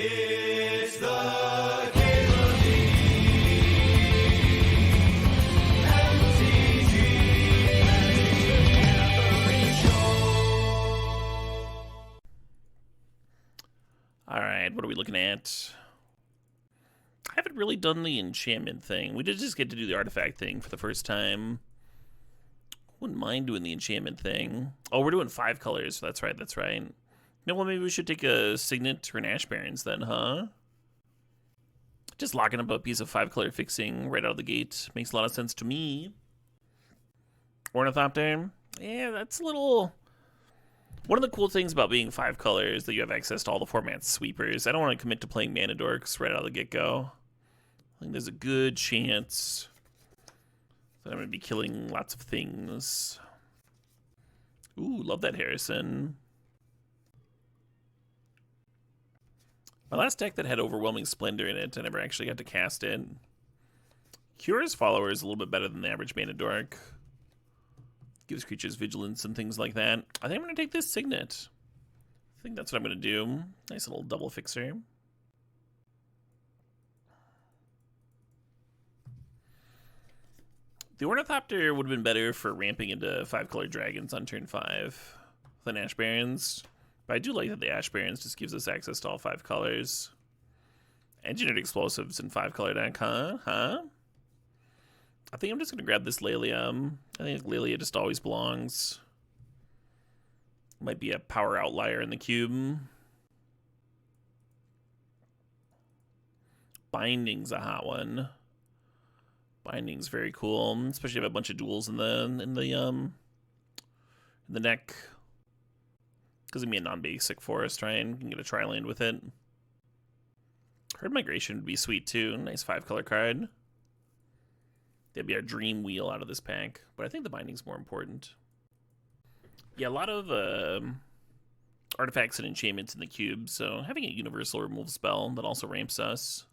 It's the Game of the All right, what are we looking at? I haven't really done the enchantment thing. We did just get to do the artifact thing for the first time. Wouldn't mind doing the enchantment thing. Oh, we're doing 5 colors. That's right, that's right. You know what, maybe we should take a Signet or an Ash Barrens then, huh? Just locking up a piece of 5-color fixing right out of the gate makes a lot of sense to me. Ornithopter? Yeah, that's a little... One of the cool things about being 5 colors is that you have access to all the format's sweepers. I don't want to commit to playing Mana Dorks right out of the get-go. I think there's a good chance that I'm going to be killing lots of things. Ooh, love that Harrison. My last deck that had Overwhelming Splendor in it, I never actually got to cast it. Cure's Follower is a little bit better than the average Mana Dork. Gives creatures vigilance and things like that. I think I'm going to take this Signet. I think that's what I'm going to do. Nice little double fixer. The Ornithopter would have been better for ramping into 5-color dragons on turn 5 than Ash Barrens. But I do like that the Ash Barrens just gives us access to all 5 colors. Engineered Explosives in 5-color deck, huh? I think I'm just going to grab this Lelia. I think Lelia just always belongs. Might be a power outlier in the cube. Binding's a hot one. Binding's very cool, especially if you have a bunch of duels in the neck. Because it'd be a non-basic forest, right? You can get a tri-land with it. Herd Migration would be sweet too. Nice 5-color card. That'd be our dream wheel out of this pack, but I think the binding's more important. Yeah, a lot of artifacts and enchantments in the cube, so having a universal remove spell that also ramps us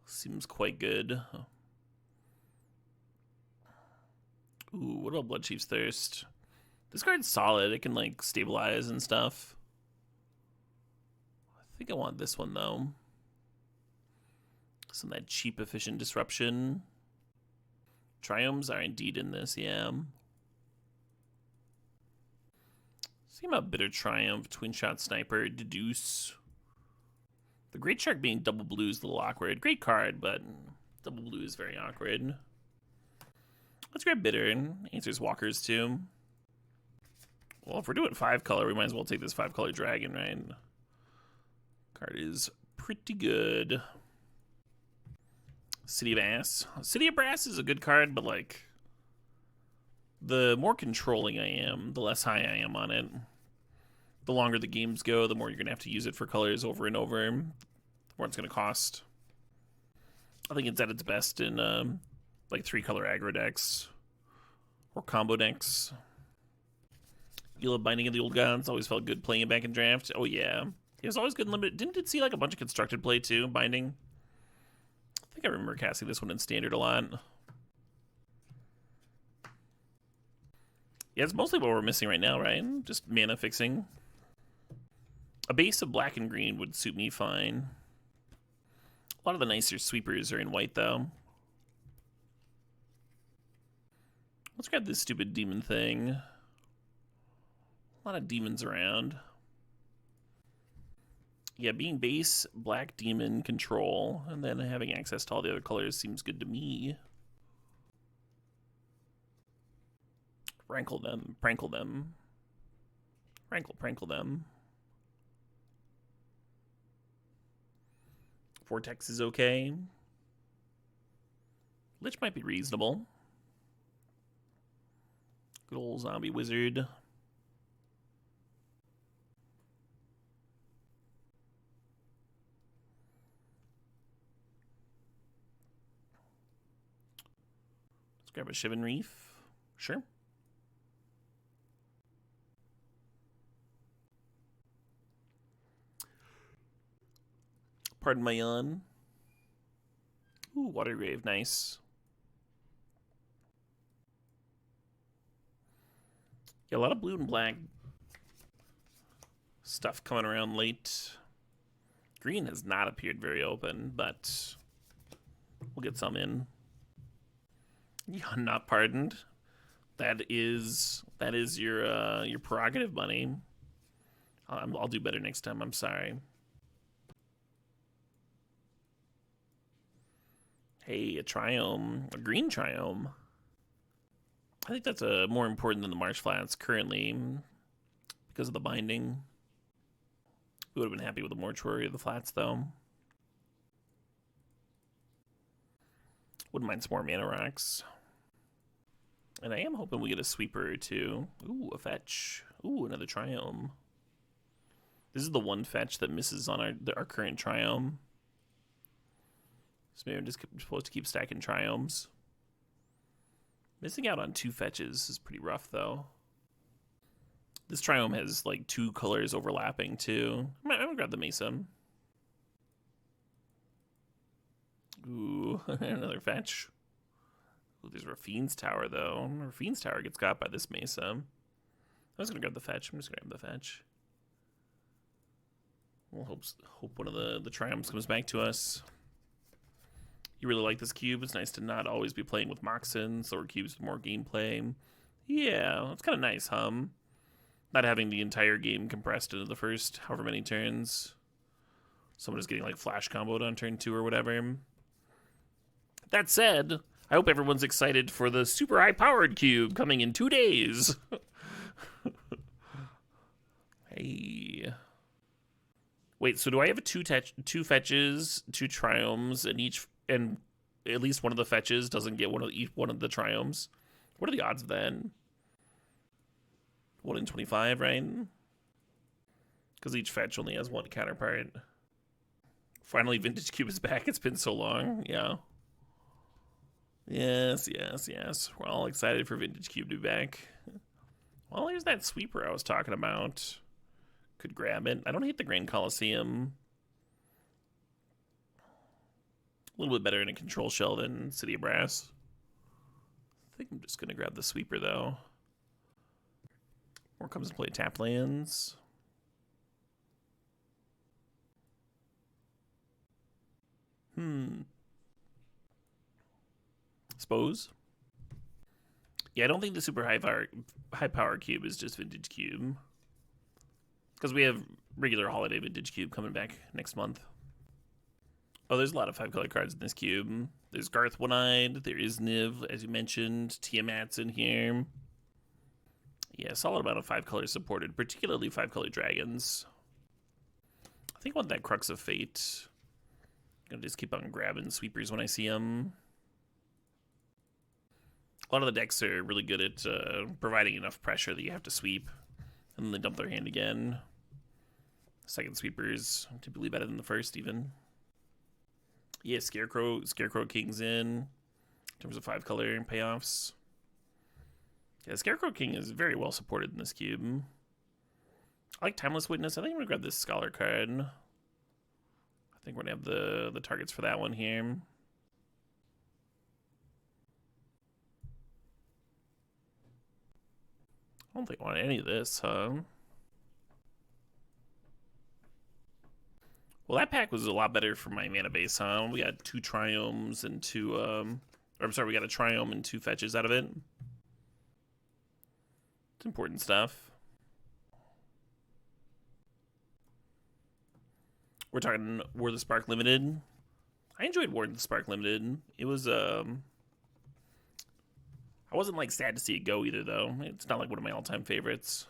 seems quite good. Ooh, what about Bloodchief's Thirst? This card's solid. It can, like, stabilize and stuff. I think I want this one, though. Some of that cheap, efficient disruption. Triomes are indeed in this, yeah. See about Bitter Triumph, Twin Shot Sniper, Deduce. The Great Shark being double blue is a little awkward. Great card, but double blue is very awkward. Let's grab Bitter. Answers Walkers too. Well, if we're doing 5-color, we might as well take this 5-color dragon, right? Card is pretty good. City of Ass. City of Brass is a good card, but like the more controlling I am, the less high I am on it. The longer the games go, the more you're gonna have to use it for colors over and over. The more it's gonna cost. I think it's at its best in like 3-color aggro decks or combo decks. You love Binding of the Old Gods. Always felt good playing it back in draft. Oh yeah, it was always good in limited. Didn't it see like a bunch of constructed play too? Binding. I think I remember casting this one in Standard a lot. Yeah, it's mostly what we're missing right now, right? Just mana fixing. A base of black and green would suit me fine. A lot of the nicer sweepers are in white, though. Let's grab this stupid demon thing. A lot of demons around. Yeah, being base, black demon control, and then having access to all the other colors seems good to me. Rankle them, prankle them. Prankle them. Vortex is okay. Lich might be reasonable. Good old zombie wizard. Grab a Shivan Reef. Sure. Pardon my yawn. Ooh, Watergrave, nice. Yeah, a lot of blue and black stuff coming around late. Green has not appeared very open, but we'll get some in. You're not pardoned. That is your prerogative, buddy. I'll do better next time. I'm sorry. Hey, a Triome, a green Triome. I think that's more important than the Marsh Flats currently because of the binding. We would have been happy with the Mortuary of the Flats, though. Wouldn't mind some more mana rocks. And I am hoping we get a sweeper or two. Ooh, a fetch. Ooh, another Triome. This is the one fetch that misses on our current Triome. So maybe I'm just supposed to keep stacking Triomes. Missing out on 2 fetches is pretty rough, though. This Triome has, like, 2 colors overlapping, too. I'm gonna grab the Mesa. Ooh, another fetch. Ooh, there's Rafine's Tower, though. Rafine's Tower gets got by this Mesa. I'm just gonna grab the fetch. I'm just gonna grab the fetch. We'll hope one of the Triomes comes back to us. You really like this cube? It's nice to not always be playing with Moxen, slower cubes with more gameplay. Yeah, it's kind of nice, not having the entire game compressed into the first however many turns. Someone is getting like flash comboed on turn 2 or whatever. That said, I hope everyone's excited for the super high-powered cube coming in 2 days. Hey. Wait, so do I have two fetches, 2 Triomes, and at least one of the fetches doesn't get one of the Triomes? What are the odds of that? 1 in 25, right? Because each fetch only has 1 counterpart. Finally, Vintage Cube is back. It's been so long. Yeah. Yes. We're all excited for Vintage Cube to be back. Well, there's that sweeper I was talking about. Could grab it. I don't hate the Grand Coliseum. A little bit better in a control shell than City of Brass. I think I'm just going to grab the sweeper, though. More comes to play tap lands. Suppose. Yeah, I don't think the super high power cube is just Vintage Cube. Because we have regular holiday Vintage Cube coming back next month. Oh, there's a lot of 5-color cards in this cube. There's Garth One-Eyed, there is Niv, as you mentioned, Tiamat's in here. Yeah, solid amount of 5-color supported, particularly 5-color dragons. I think I want that Crux of Fate. I'm gonna just keep on grabbing sweepers when I see them. A lot of the decks are really good at providing enough pressure that you have to sweep, and then they dump their hand again. Second sweepers typically better than the first, even. Yeah, Scarecrow King's in terms of 5-color payoffs. Yeah, Scarecrow King is very well supported in this cube. I like Timeless Witness. I think I'm gonna grab this Scholar card. I think we're gonna have the targets for that one here. I don't think I want any of this, huh? Well, that pack was a lot better for my mana base, huh? We got 2 Triomes and 2, we got a Triome and 2 fetches out of it. It's important stuff. We're talking War of the Spark Limited. I enjoyed War of the Spark Limited. It was, I wasn't, like, sad to see it go either, though. It's not, like, one of my all-time favorites.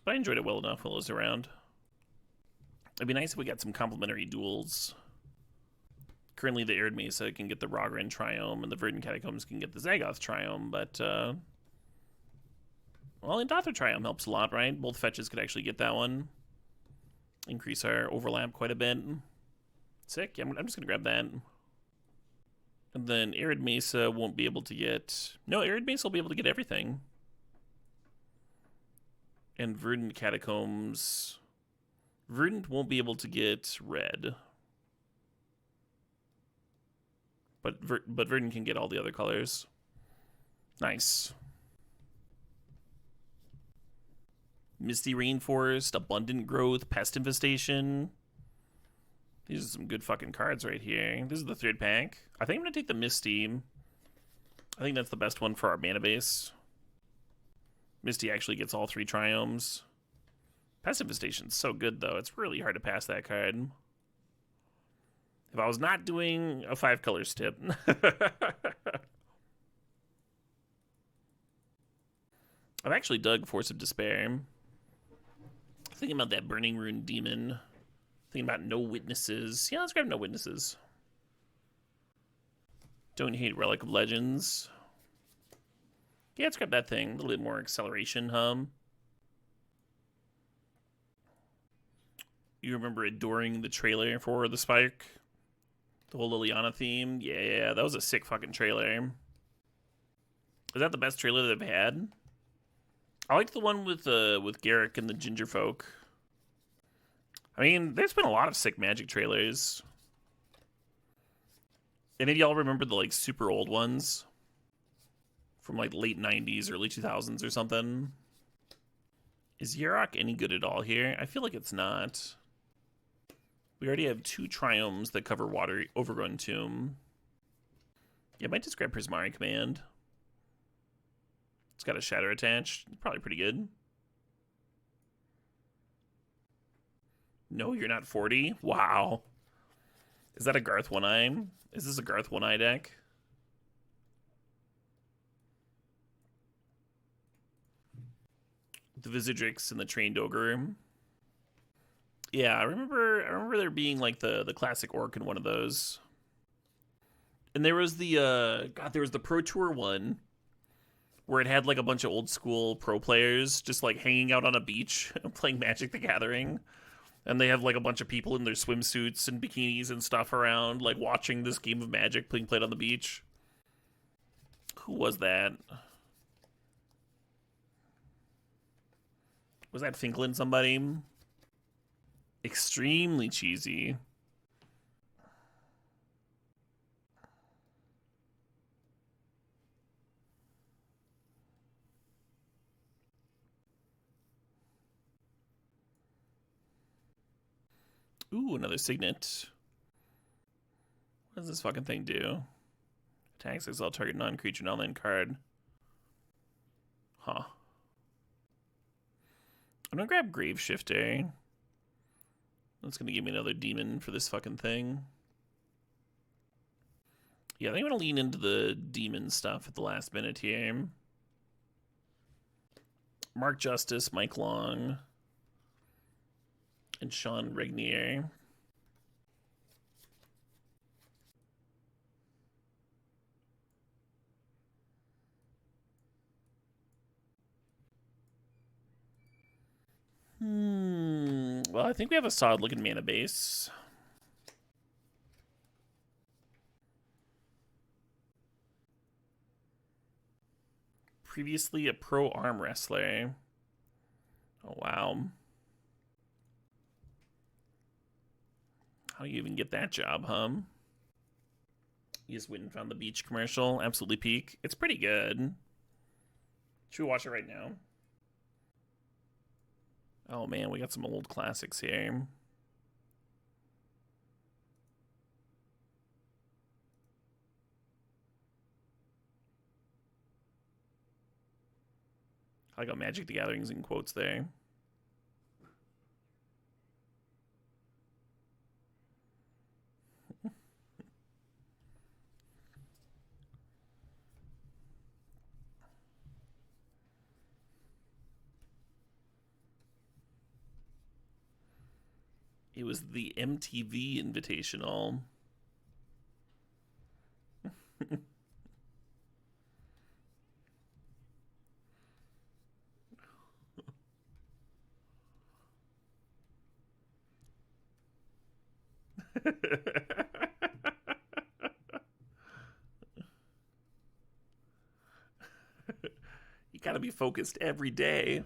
But I enjoyed it well enough while it was around. It'd be nice if we got some complementary duels. Currently, the Arid Mesa can get the Rogran Triome, and the Verdant Catacombs can get the Zagoth Triome, but, well, Endother Triome helps a lot, right? Both fetches could actually get that one. Increase our overlap quite a bit. Sick. Yeah, I'm just going to grab that. And then Arid Mesa won't be able to get... No, Arid Mesa will be able to get everything. And Verdant Catacombs... Verdant won't be able to get red. But Verdant can get all the other colors. Nice. Misty Rainforest, Abundant Growth, Pest Infestation. These are some good fucking cards right here. This is the third pack. I think I'm going to take the Misty. I think that's the best one for our mana base. Misty actually gets all 3 triomes. Pest Infestation's so good, though. It's really hard to pass that card. If I was not doing a 5-color stip. I've actually dug Force of Despair. Thinking about that Burning Rune Demon. Thinking about No Witnesses. Yeah, let's grab No Witnesses. Don't hate Relic of Legends. Yeah, let's grab that thing. A little bit more acceleration, You remember adoring the trailer for the Spike? The whole Liliana theme? Yeah, that was a sick fucking trailer. Is that the best trailer they've had? I liked the one with Garrick and the Ginger Folk. I mean, there's been a lot of sick Magic trailers. Any of y'all remember the, like, super old ones? From, like, late 90s, early 2000s or something? Is Yarok any good at all here? I feel like it's not. We already have 2 Triomes that cover Water Overgrown Tomb. Yeah, I might just grab Prismari Command. It's got a Shatter attached. Probably pretty good. No, you're not 40? Wow. Is that a Garth One-Eye? Is this a Garth One-Eye deck? The Visidrix and the Trained Ogre. Yeah, I remember there being like the classic orc in one of those. And there was the there was the Pro Tour one where it had like a bunch of old school pro players just like hanging out on a beach playing Magic the Gathering. And they have like a bunch of people in their swimsuits and bikinis and stuff around, like watching this game of Magic being played on the beach. Who was that? Was that Finklin somebody? Extremely cheesy. Ooh, another Signet. What does this fucking thing do? Attacks, exile target non-creature non-land card. Huh. I'm gonna grab Graveshifter. That's gonna give me another demon for this fucking thing. Yeah, I think I'm gonna lean into the demon stuff at the last minute here. Mark Justice, Mike Long, and Sean Regnier. Well, I think we have a solid looking mana base. Previously a pro arm wrestler. Oh, wow. How do you even get that job, You just went and found the beach commercial. Absolutely peak. It's pretty good. Should we watch it right now? Oh man, we got some old classics here. I got Magic the Gatherings in quotes there. It was the MTV Invitational. You gotta be focused every day.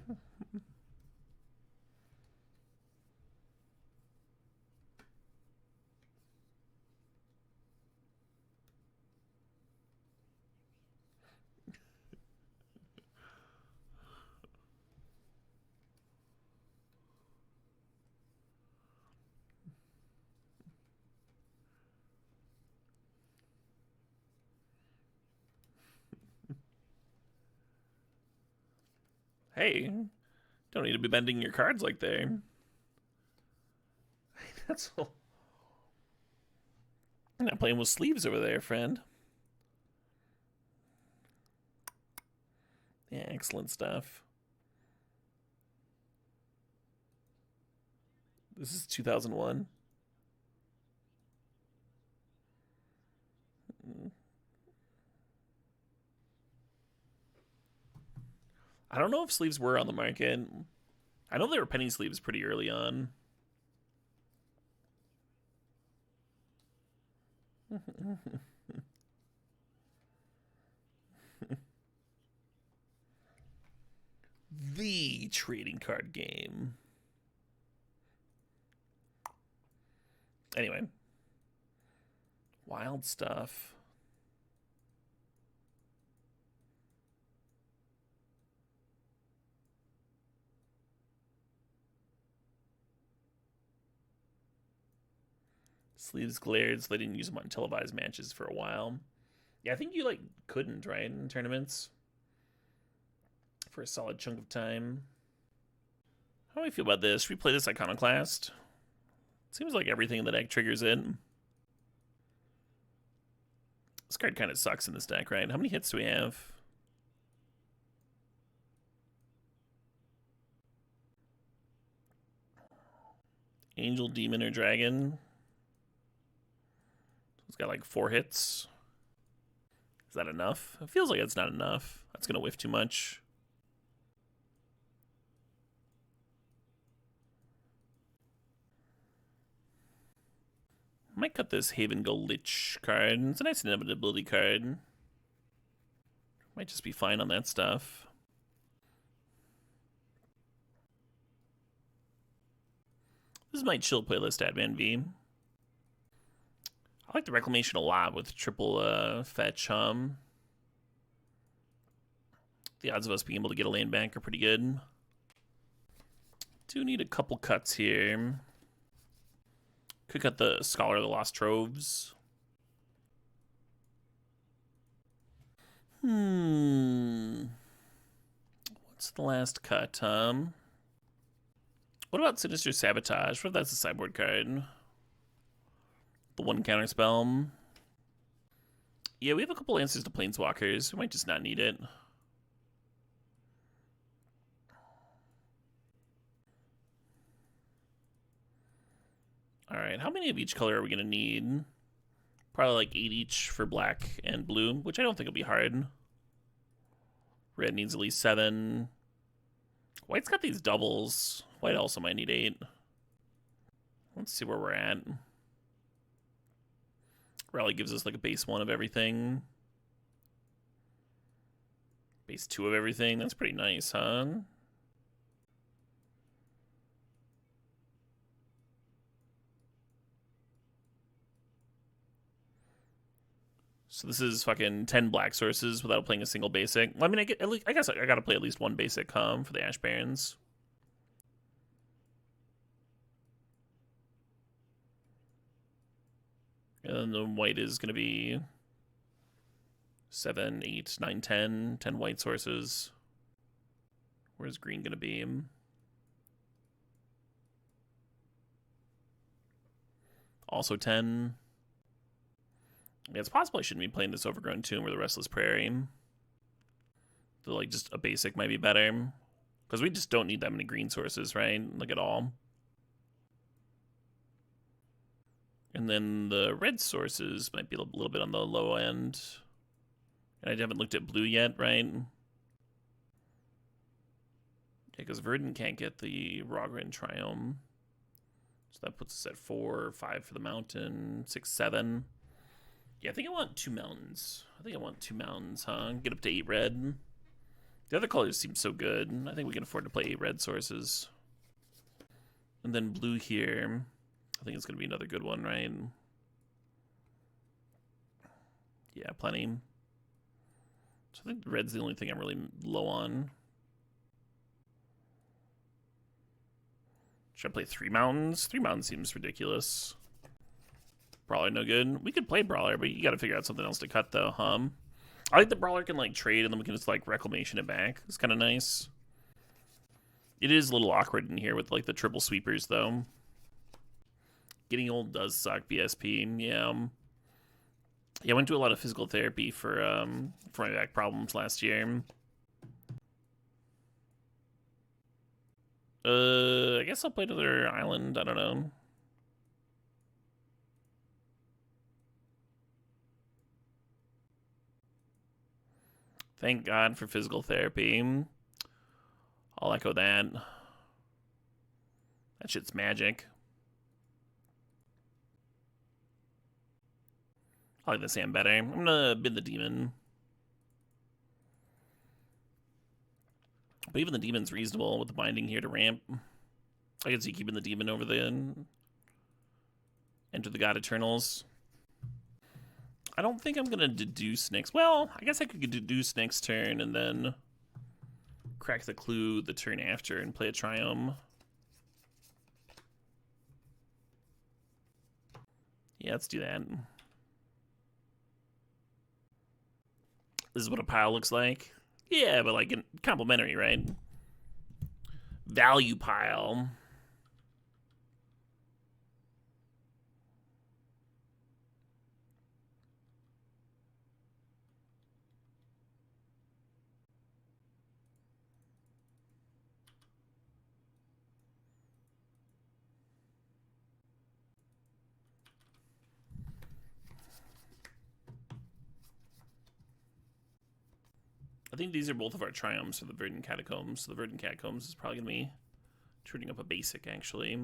Hey, don't need to be bending your cards like there. That's all. I'm not playing with sleeves over there, friend. Yeah, excellent stuff. This is 2001. I don't know if sleeves were on the market. I know there were penny sleeves pretty early on. The trading card game. Anyway. Wild stuff. Sleeves glared, so they didn't use them on televised matches for a while. Yeah, I think you, like, couldn't, right, in tournaments? For a solid chunk of time. How do I feel about this? Should we play this Iconoclast? Seems like everything in the deck triggers it. This card kind of sucks in this deck, right? How many hits do we have? Angel, Demon, or Dragon. It's got like 4 hits. Is that enough? It feels like it's not enough. That's going to whiff too much. I might cut this Haven Go Lich card. It's a nice inevitability card. Might just be fine on that stuff. This is my chill playlist, Adman V. I like the Reclamation a lot with triple fetch. The odds of us being able to get a land bank are pretty good. Do need a couple cuts here. Could cut the Scholar of the Lost Troves. What's the last cut? What about Sinister Sabotage? What if that's a sideboard card? The 1 counter spell. Yeah, we have a couple answers to Planeswalkers. We might just not need it. Alright, how many of each color are we going to need? Probably like 8 each for black and blue, which I don't think will be hard. Red needs at least 7. White's got these doubles. White also might need 8. Let's see where we're at. Rally gives us like a base 1 of everything. Base 2 of everything. That's pretty nice, huh? So this is fucking 10 black sources without playing a single basic. Well, I mean, I guess I gotta play at least 1 basic for the Ash Barons. And then the white is gonna be 7, 8, 9, 10. 10 white sources. Where's green gonna be? Also 10. Yeah, it's possible I shouldn't be playing this Overgrown Tomb or the Restless Prairie. So, like, just a basic might be better. Because we just don't need that many green sources, right? Like, at all. And then the red sources might be a little bit on the low end. And I haven't looked at blue yet, right? Yeah, because Verdant can't get the Rogran Triome. So that puts us at 4, 5 for the mountain, 6, 7. Yeah, I think I want 2 mountains. Huh? Get up to 8 red. The other colors seem so good. I think we can afford to play 8 red sources. And then blue here. I think it's going to be another good one, right? Yeah, plenty. So I think red's the only thing I'm really low on. Should I play 3 mountains? 3 mountains seems ridiculous. Brawler no good. We could play Brawler, but you gotta figure out something else to cut though, I think the Brawler can like trade and then we can just like Reclamation it back. It's kind of nice. It is a little awkward in here with like the triple sweepers though. Getting old does suck, BSP. Yeah. Yeah, I went to a lot of physical therapy for my back problems last year. I guess I'll play another island. I don't know. Thank God for physical therapy. I'll echo that. That shit's magic. I like the sand better. I'm gonna bid the demon. But even the demon's reasonable with the binding here to ramp. I can see keeping the demon over the Enter the God Eternals. I don't think I'm gonna deduce next. Well, I guess I could deduce next turn and then crack the clue the turn after and play a Triumph. Yeah, let's do that. This is what a pile looks like. Yeah, but like complimentary, right? Value pile. I think these are both of our triumphs for the Verdant Catacombs. So the Verdant Catacombs is probably going to be turning up a basic, actually.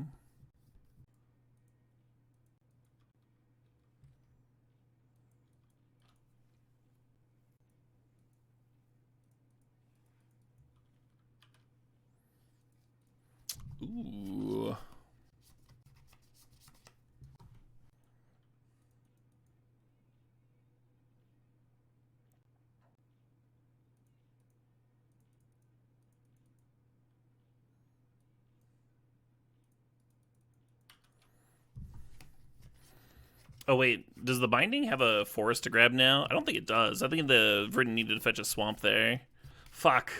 Ooh. Oh, wait. Does the Binding have a forest to grab now? I don't think it does. I think the Verdant needed to fetch a swamp there. Fuck.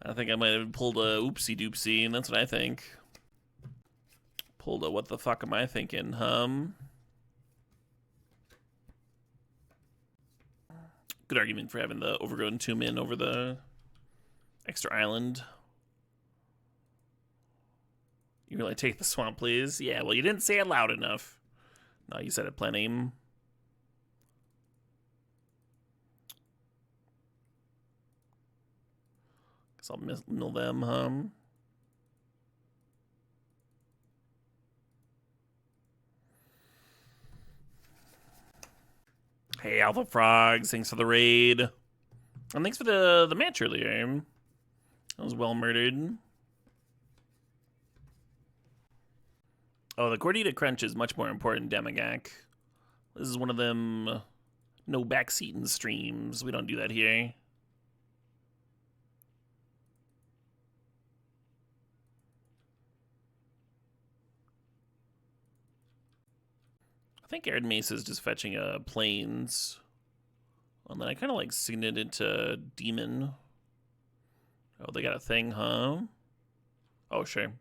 I think I might have pulled a oopsie doopsie, and that's what I think. Pulled a what the fuck am I thinking, Good argument for having the Overgrown Tomb in over the extra island. You really take the swamp, please? Yeah, well, you didn't say it loud enough. No, you said it plenty. Guess I'll mill them, Hey, Alpha Frogs, thanks for the raid. And thanks for the match earlier. That was well murdered. Oh, the Gordita Crunch is much more important, Demigak. This is one of them no backseating streams. We don't do that here. I think Arid Mesa is just fetching a Plains. And then I kind of like signed it to Demon. Oh, they got a thing, huh? Oh, sure.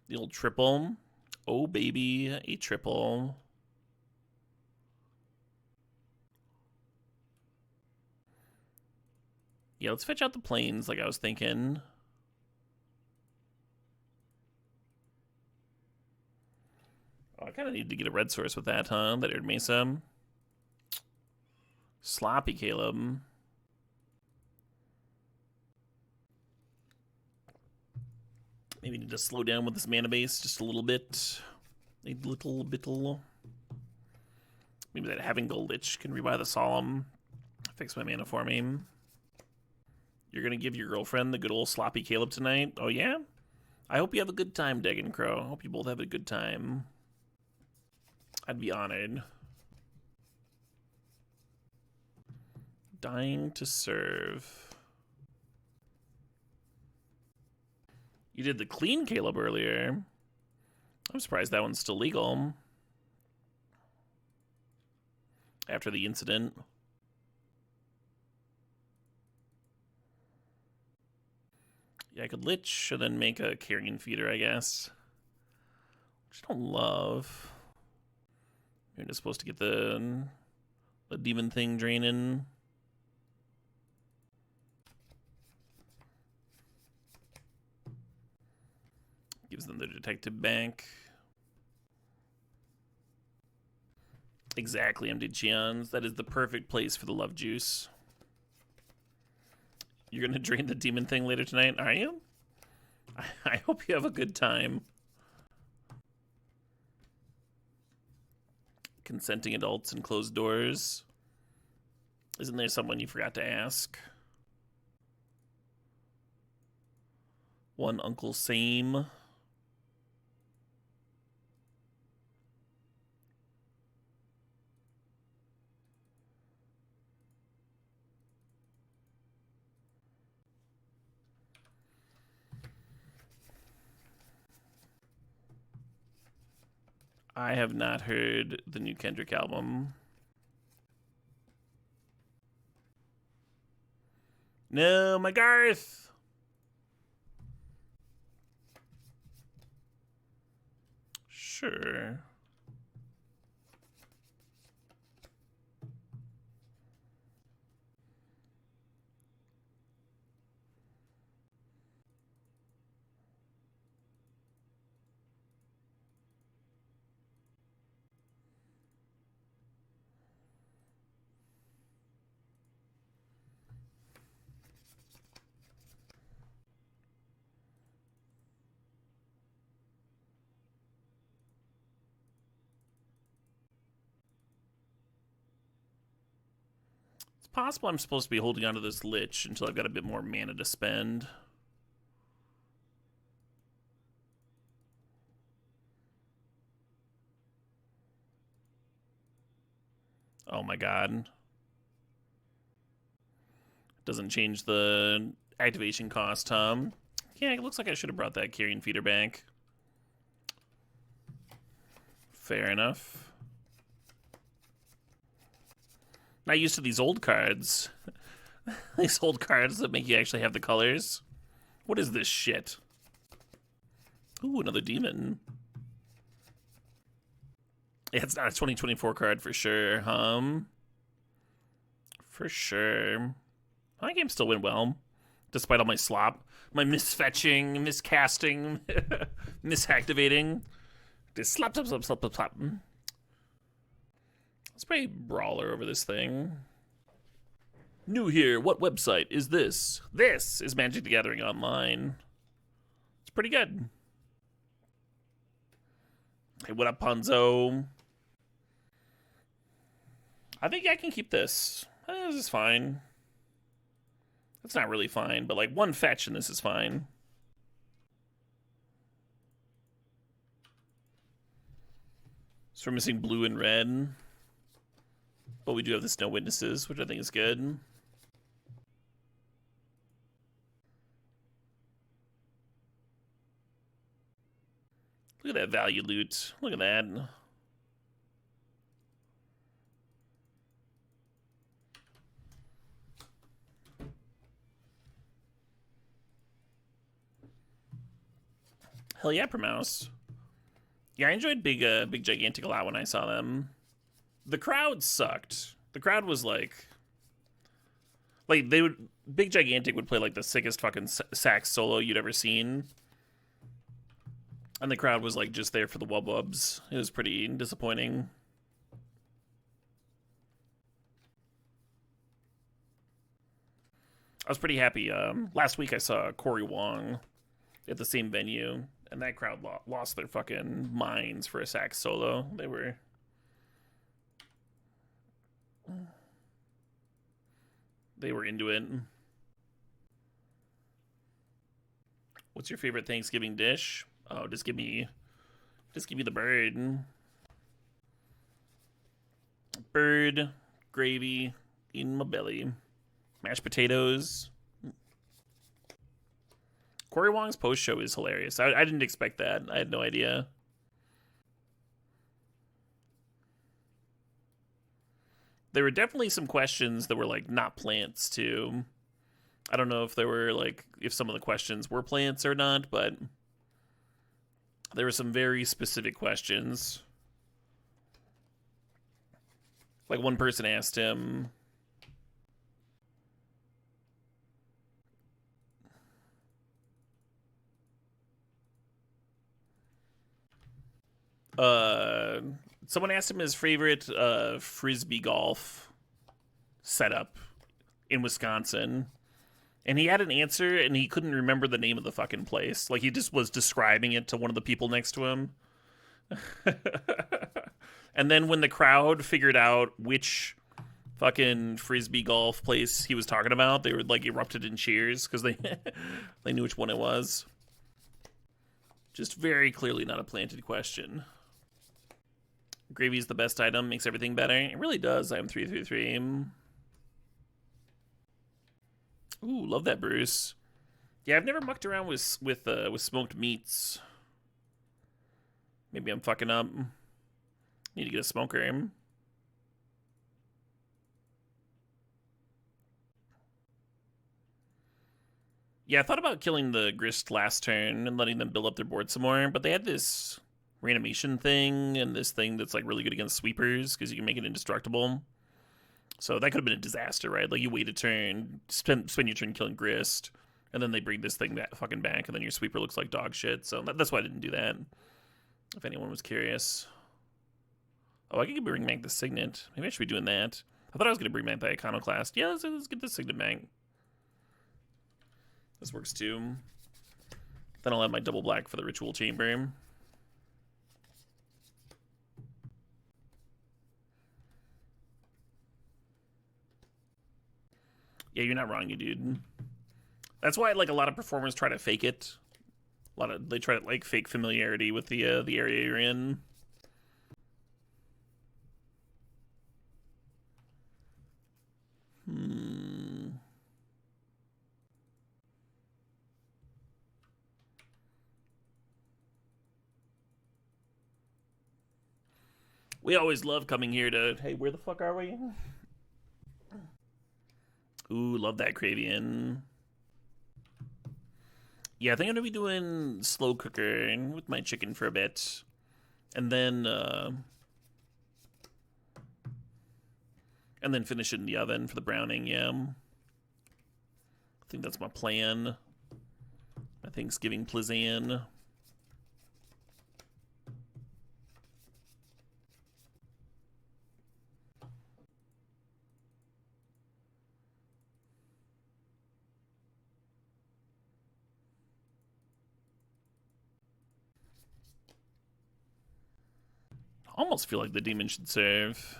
The old triple. Oh, baby, a triple. Yeah, let's fetch out the Plains like I was thinking. Oh, I kind of need to get a red source with that, huh? That Arid Mesa. Sloppy, Caleb. Maybe need to slow down with this mana base just a little bit. A little bit. Maybe that having Gold Lich can rebuy the Solemn. Fix my mana for me. You're gonna give your girlfriend the good old sloppy Caleb tonight? Oh, yeah? I hope you have a good time, Deg Crow. I hope you both have a good time. I'd be honored. Dying to serve. You did the clean Caleb earlier. I'm surprised that one's still legal. after the incident. Yeah, I could Lich and then make a Carrion Feeder, I guess. Which I don't love. You're just supposed to get the demon thing draining. Gives them the detective back. Exactly, empty Cheons. That is the perfect place for the love juice. You're gonna drain the demon thing later tonight, are you? I hope you have a good time. Consenting adults and closed doors. Isn't there someone you forgot to ask? One Uncle Same. I have not heard the new Kendrick album. No, my Garth! Sure. It's possible I'm supposed to be holding on to this Lich until I've got a bit more mana to spend. Oh my god. Doesn't change the activation cost, huh? Yeah, it looks like I should have brought that Carrion Feeder back. Fair enough. Not used to these old cards. These old cards that make you actually have the colors. What is this shit? Ooh, another demon. Yeah, it's not a 2024 card for sure, For sure. My game still went well, despite all my slop. My misfetching, miscasting, misactivating. Just slap, slap, slap, slap, slap, slap. Let's play Brawler over this thing. New here, what website is this? This is Magic the Gathering Online. It's pretty good. Hey, what up, Ponzo? I think I can keep this. This is fine. It's not really fine, but like one fetch and this is fine. So we're missing blue and red. But we do have the Snow Witnesses, which I think is good. Look at that value loot. Look at that. Hell yeah, Promouse. Yeah, I enjoyed Big Gigantic a lot when I saw them. The crowd sucked. The crowd was like they would Big Gigantic would play like the sickest fucking sax solo you'd ever seen, and the crowd was like just there for the wub wubs. It was pretty disappointing. I was pretty happy. Last week I saw Corey Wong at the same venue, and that crowd lost their fucking minds for a sax solo. They were into it. What's your favorite Thanksgiving dish? Oh, just give me the bird. Bird, gravy in my belly. Mashed potatoes. Corey Wong's post show is hilarious. I didn't expect that. I had no idea. There were definitely some questions that were like not plants too. I don't know if there were like if some of the questions were plants or not, but there were some very specific questions. Like one person asked him, someone asked him his favorite frisbee golf setup in Wisconsin. And he had an answer, and he couldn't remember the name of the fucking place. Like, he just was describing it to one of the people next to him. And then when the crowd figured out which fucking frisbee golf place he was talking about, they were, like, erupted in cheers because they, they knew which one it was. Just very clearly not a planted question. Gravy's the best item, makes everything better. It really does. I'm 333. Ooh, love that, Bruce. Yeah, I've never mucked around with smoked meats. Maybe I'm fucking up. Need to get a smoker. Yeah, I thought about killing the Grist last turn and letting them build up their board some more, but they had this reanimation thing and this thing that's like really good against sweepers because you can make it indestructible. So that could have been a disaster, right? Like, you wait a turn, spend your turn killing Grist, and then they bring this thing fucking back, and then your sweeper looks like dog shit. So that's why I didn't do that, if anyone was curious. Oh, I could bring back the Signet. Maybe I should be doing that. I thought I was going to bring back the Iconoclast. Yeah, let's get the Signet back. This works too. Then I'll have my double black for the Ritual Chamber. Yeah, you're not wrong, you dude. That's why like a lot of performers try to fake it. They try to like fake familiarity with the area you're in. We always love coming here to, hey, where the fuck are we? Ooh, love that Cravian. Yeah, I think I'm gonna be doing slow cooker with my chicken for a bit. And then finish it in the oven for the browning, yeah. I think that's my plan. My Thanksgiving plan. Almost feel like the demon should serve.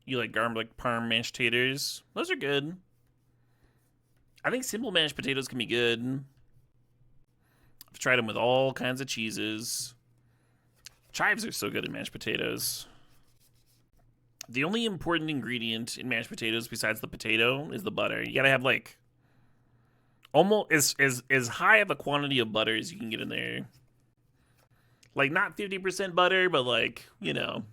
You like garlic parm mashed taters? Those are good. I think simple mashed potatoes can be good. I've tried them with all kinds of cheeses. Chives are so good in mashed potatoes. The only important ingredient in mashed potatoes besides the potato is the butter. You gotta have like almost as high of a quantity of butter as you can get in there. Like not 50% butter, but like, you know.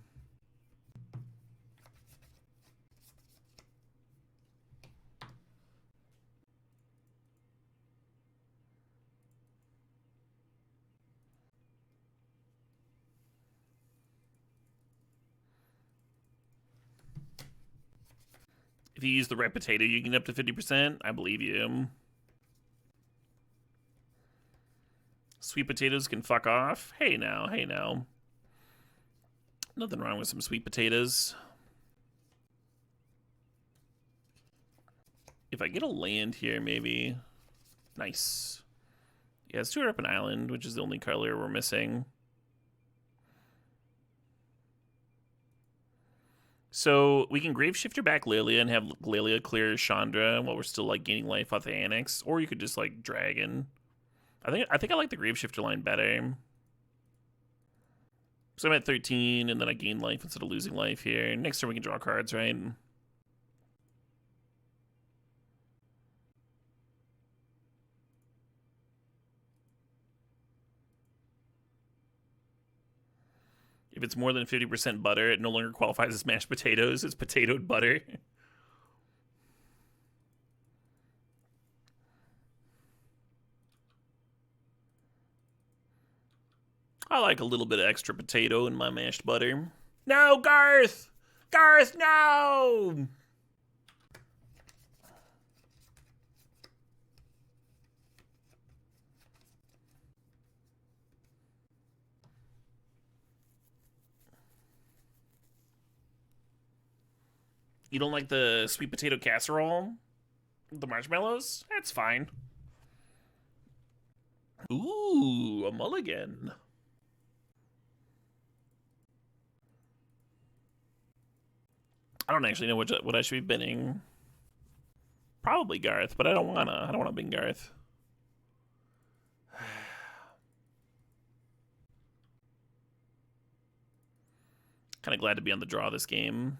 If you use the red potato, you can get up to 50%. I believe you. Sweet potatoes can fuck off. Hey now, hey now. Nothing wrong with some sweet potatoes. If I get a land here, maybe. Nice. Yeah, let's tour up an island, which is the only color we're missing. So we can Graveshifter back Lelia and have Lelia clear Chandra while we're still like gaining life off the Annex, or you could just like Dragon. I think I like the Graveshifter line better. So I'm at 13, and then I gain life instead of losing life here. Next turn we can draw cards, right? If it's more than 50% butter, it no longer qualifies as mashed potatoes. It's potatoed butter. I like a little bit of extra potato in my mashed butter. No, Garth! Garth, no! You don't like the sweet potato casserole? The marshmallows? That's fine. Ooh, a mulligan. I don't actually know what I should be binning. Probably Garth, but I don't wanna bin Garth. Kind of glad to be on the draw this game.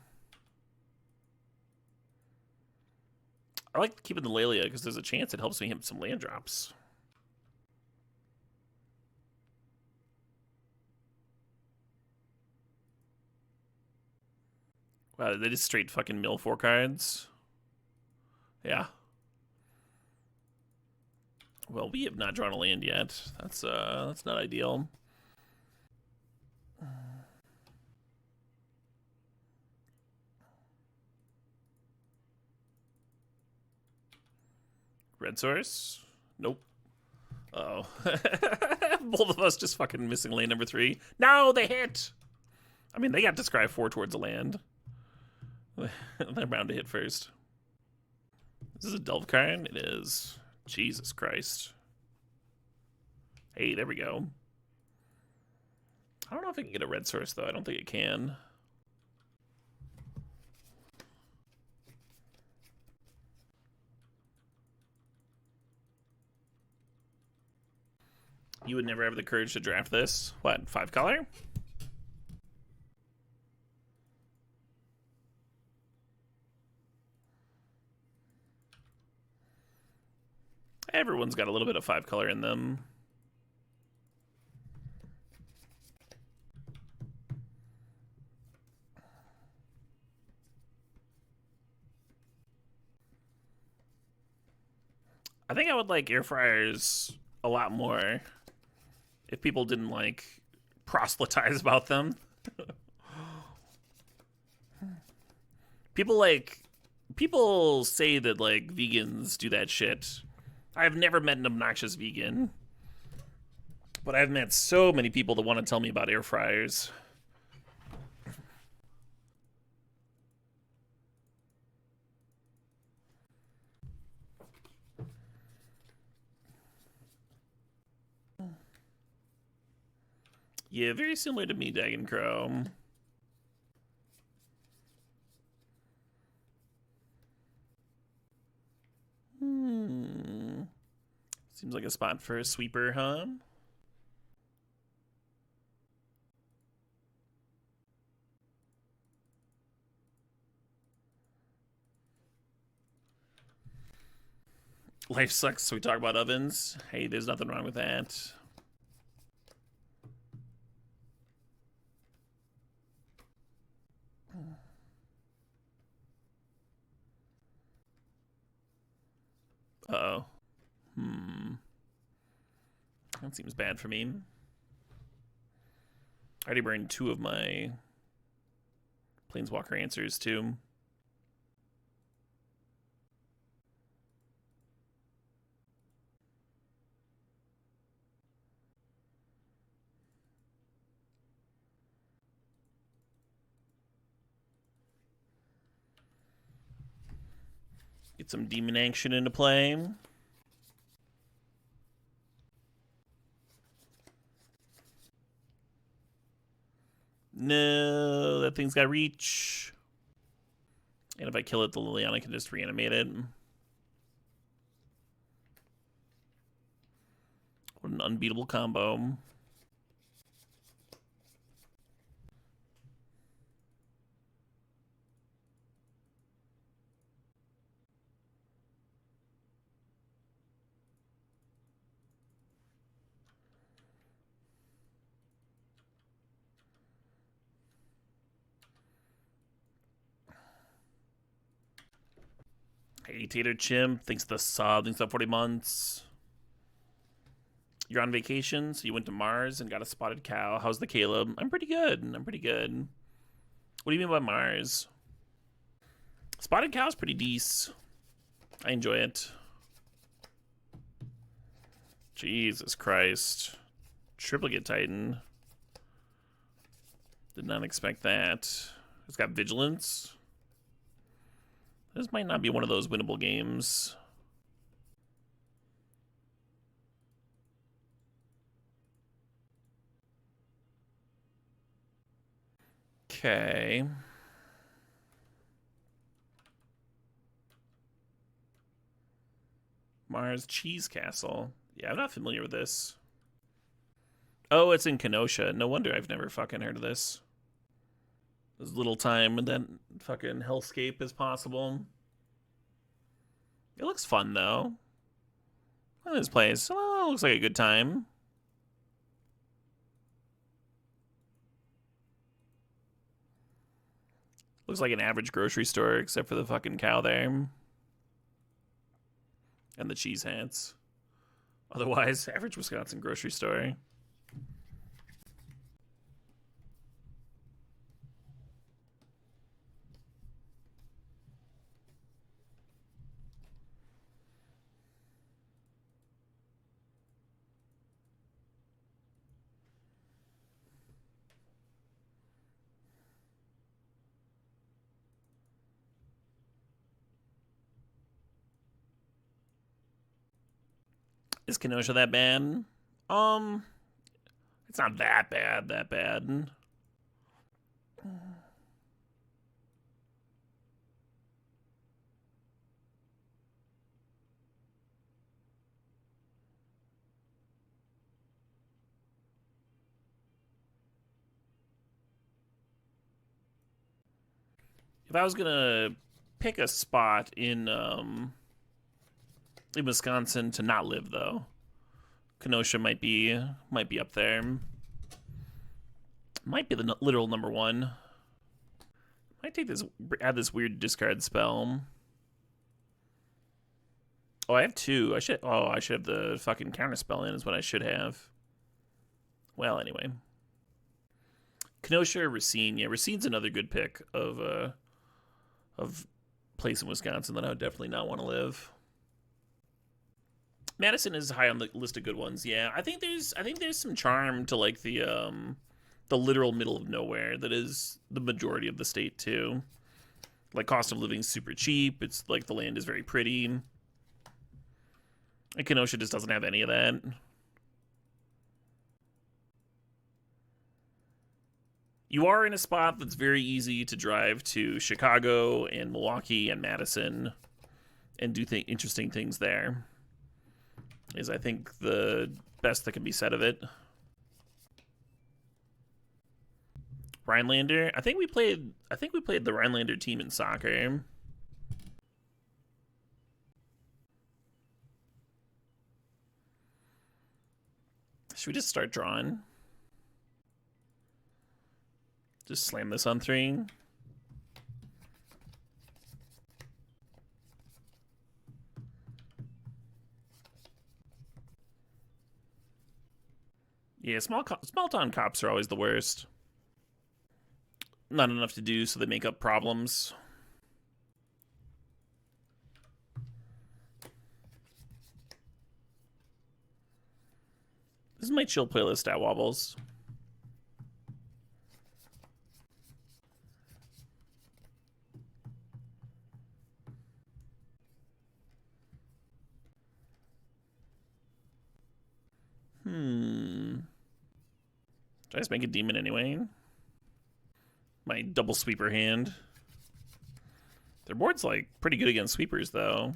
I like keeping the Lelia because there's a chance it helps me hit some land drops. Wow, they just straight fucking mill 4 cards. Yeah. Well, we have not drawn a land yet. That's not ideal. Red source? Nope. Uh-oh. Both of us just fucking missing lane number 3. No, they hit! I mean, they got to scry 4 towards the land. They're bound to hit first. Is this a Delve card? It is. Jesus Christ. Hey, there we go. I don't know if I can get a red source, though. I don't think it can. You would never have the courage to draft this? What, 5 color? Everyone's got a little bit of 5 color in them. I think I would like air fryers a lot more if people didn't like proselytize about them. People say that like vegans do that shit. I've never met an obnoxious vegan, but I've met so many people that want to tell me about air fryers. Yeah, very similar to me, Dagon Crow. Seems like a spot for a sweeper, huh? Life sucks, so we talk about ovens. Hey, there's nothing wrong with that. Uh-oh. That seems bad for me. I already burned 2 of my Planeswalker answers, too. Get some demon action into play. No, that thing's got reach. And if I kill it, the Liliana can just reanimate it. What an unbeatable combo. Tater Chimp, thanks to the sub, thanks to 40 months. You're on vacation, so you went to Mars and got a spotted cow. How's the Caleb? I'm pretty good. I'm pretty good. What do you mean by Mars? Spotted cow's pretty decent. I enjoy it. Jesus Christ. Triplicate Titan. Did not expect that. It's got Vigilance. This might not be one of those winnable games. Okay. Mars Cheese Castle. Yeah, I'm not familiar with this. Oh, it's in Kenosha. No wonder I've never fucking heard of this. As little time in that fucking hellscape as possible. It looks fun, though. This place. Oh, looks like a good time. Looks like an average grocery store, except for the fucking cow there. And the cheese hats. Otherwise, average Wisconsin grocery store. Is Kenosha that bad? It's not that bad. If I was gonna pick a spot in Wisconsin to not live, though, Kenosha might be up there. Might be the literal number one. Might add this weird discard spell. Oh, I have two. I should have the fucking counter spell in. Is what I should have. Well, anyway. Kenosha or Racine. Yeah, Racine's another good pick of place in Wisconsin that I would definitely not want to live. Madison is high on the list of good ones. Yeah, I think there's some charm to like the literal middle of nowhere that is the majority of the state too. Like cost of living is super cheap. It's like the land is very pretty. And Kenosha just doesn't have any of that. You are in a spot that's very easy to drive to Chicago and Milwaukee and Madison and do interesting things there. Is I think the best that can be said of it. Rhinelander. I think we played the Rhinelander team in soccer. Should we just start drawing? Just slam this on 3. Yeah, small town cops are always the worst. Not enough to do, so they make up problems. This is my chill playlist at Wobbles. Should I just make a demon anyway? My double sweeper hand. Their board's like pretty good against sweepers though.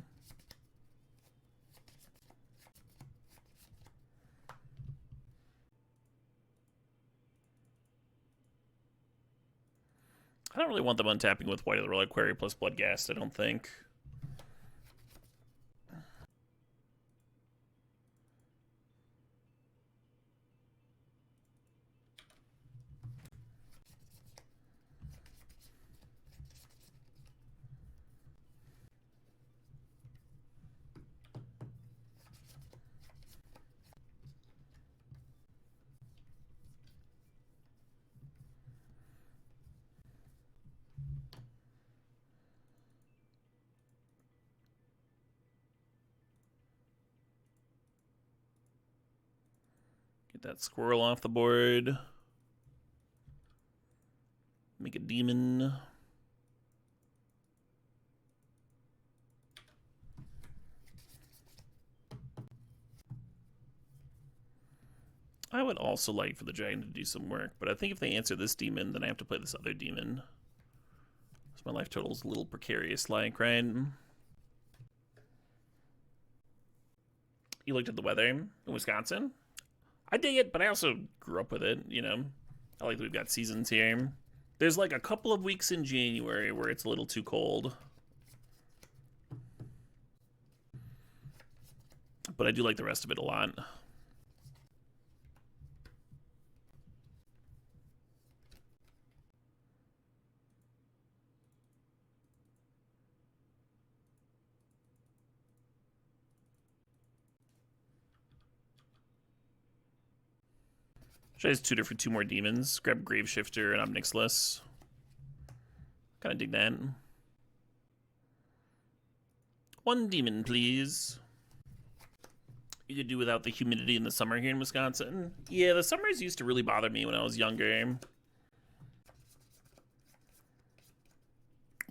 I don't really want them untapping with White of the Reliquary plus Bloodghast, I don't think. Get that squirrel off the board. Make a demon. I would also like for the dragon to do some work, but I think if they answer this demon, then I have to play this other demon. So my life total is a little precarious-like, right? You looked at the weather in Wisconsin? I dig it, but I also grew up with it, you know? I like that we've got seasons here. There's like a couple of weeks in January where it's a little too cold. But I do like the rest of it a lot. Should I just tutor for 2 more demons? Grab Graveshifter and Obnixilus. Kind of dig that. 1 demon, please. You could do without the humidity in the summer here in Wisconsin. Yeah, the summers used to really bother me when I was younger.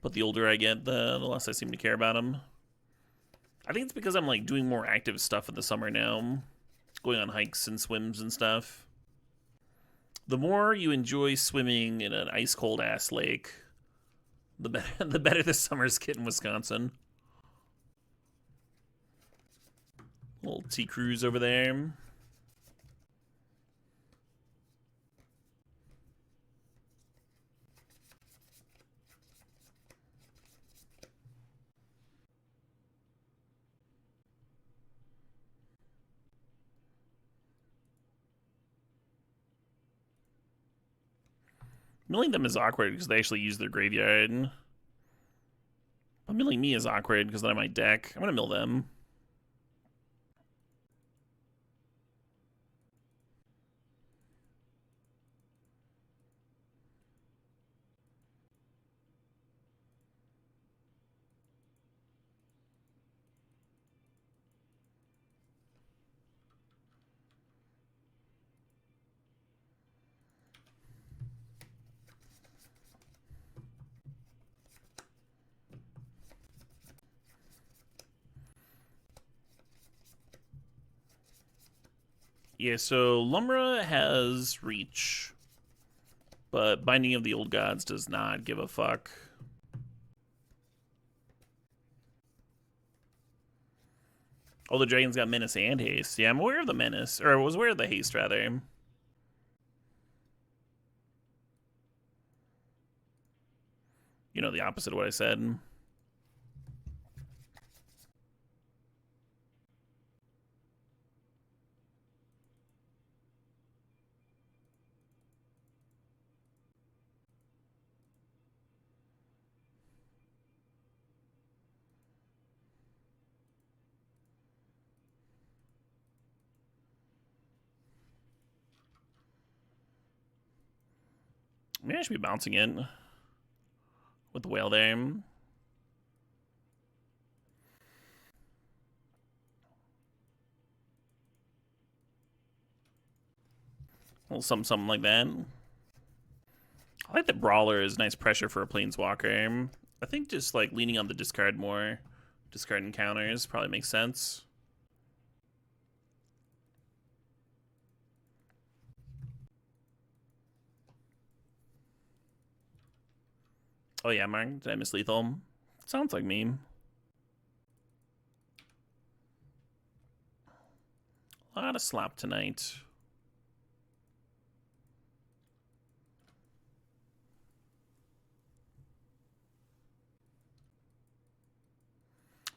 But the older I get, the less I seem to care about them. I think it's because I'm like doing more active stuff in the summer now. Going on hikes and swims and stuff. The more you enjoy swimming in an ice cold ass lake, the better the summers get in Wisconsin. Little T-Cruise over there. Milling them is awkward because they actually use their graveyard. But milling me is awkward because then I might deck. I'm going to mill them. Yeah, so Lumra has reach, but Binding of the Old Gods does not give a fuck. Oh, the dragon's got Menace and Haste. Yeah, I'm aware of the Menace, or I was aware of the Haste, rather. You know, the opposite of what I said. Maybe I should be bouncing it with the whale there. A little something like that. I like that Brawler is nice pressure for a Planeswalker. I think just like leaning on the discard more, discard encounters probably makes sense. Oh yeah, Mark, did I miss lethal? Sounds like me. A lot of slap tonight.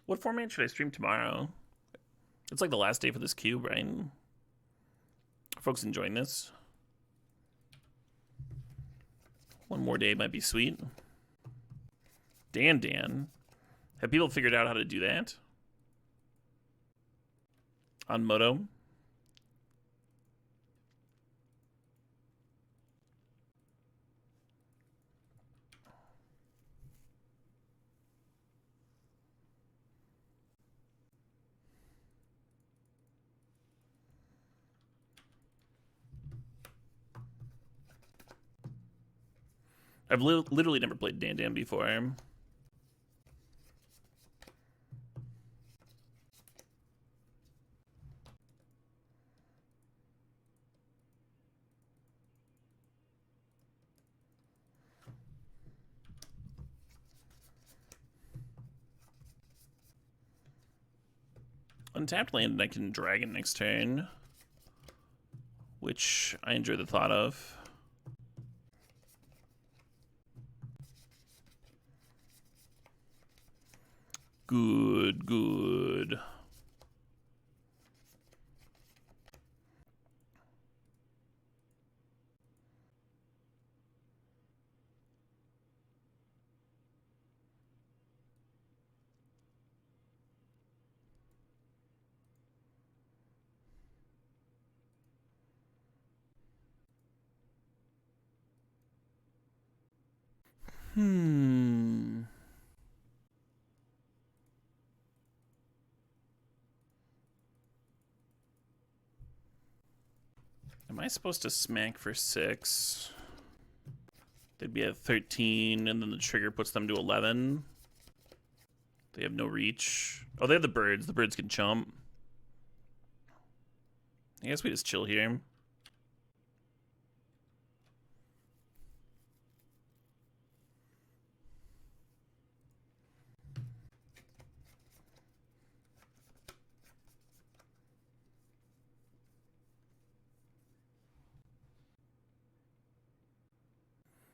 What format should I stream tomorrow? It's like the last day for this cube, right? Are folks enjoying this? One more day might be sweet. Dan. Have people figured out how to do that? On Moto? I've literally never played Dan Dan before. Untapped land and I can dragon next turn, which I enjoy the thought of. Good, good. Am I supposed to smack for 6? They'd be at 13, and then the trigger puts them to 11. They have no reach. Oh, they have the birds. The birds can chump. I guess we just chill here.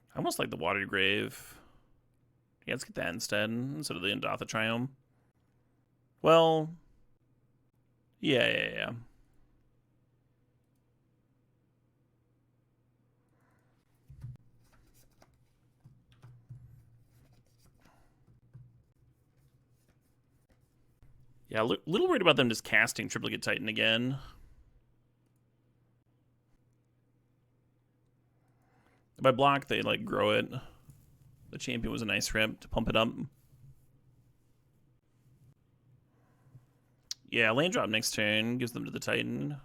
I almost like the Water Grave. Yeah, let's get that instead of the Endotha Triome. Well, yeah. Yeah, a little worried about them just casting Triplicate Titan again. If I block, they like grow it. The champion was a nice rip to pump it up. Yeah, land drop next turn gives them to the Titan.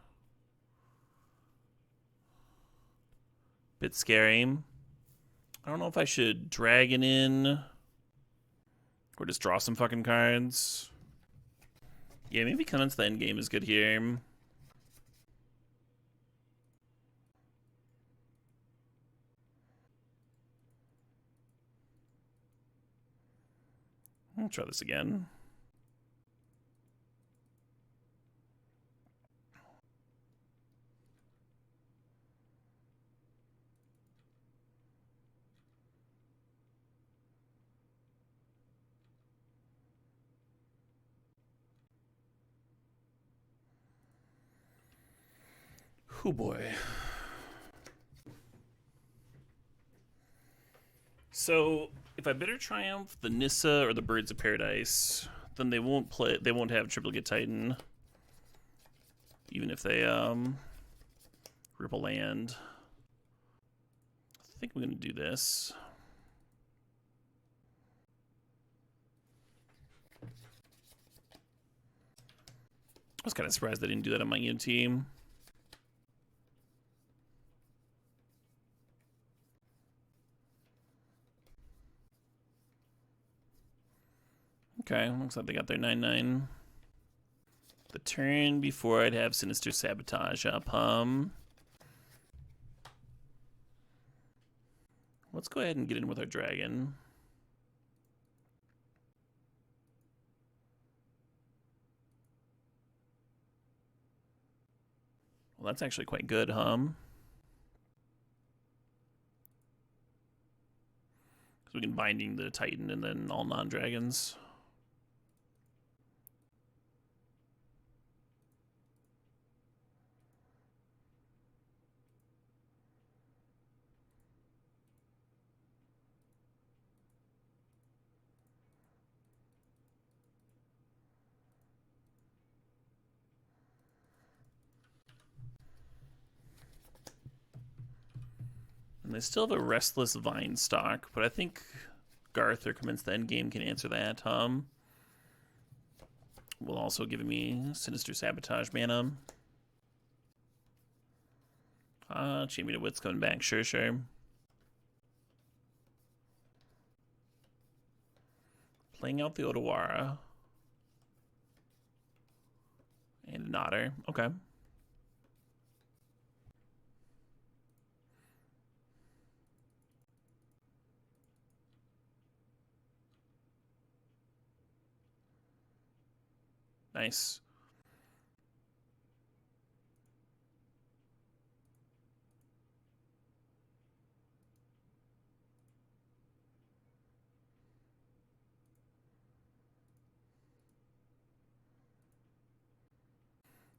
Bit scary. I don't know if I should dragon in or just draw some fucking cards. Yeah, maybe coming to the end game is good here. I'll try this again. Oh boy. So if I Bitter Triumph the Nissa or the Birds of Paradise, then they won't have Triplicate Titan. Even if they rip a land. I think we're gonna do this. I was kind of surprised they didn't do that on my EM team. Okay, looks like they got their 9/9. The turn before I'd have Sinister Sabotage up. Let's go ahead and get in with our dragon. Well, that's actually quite good, So we can binding the Titan and then all non-dragons. And they still have a Restless Vine stock, but I think Garth or Commence the Endgame can answer that. Will also give me Sinister Sabotage mana. Champion of Wit's coming back, sure. Playing out the Otawara. And an Otter. Okay. Nice.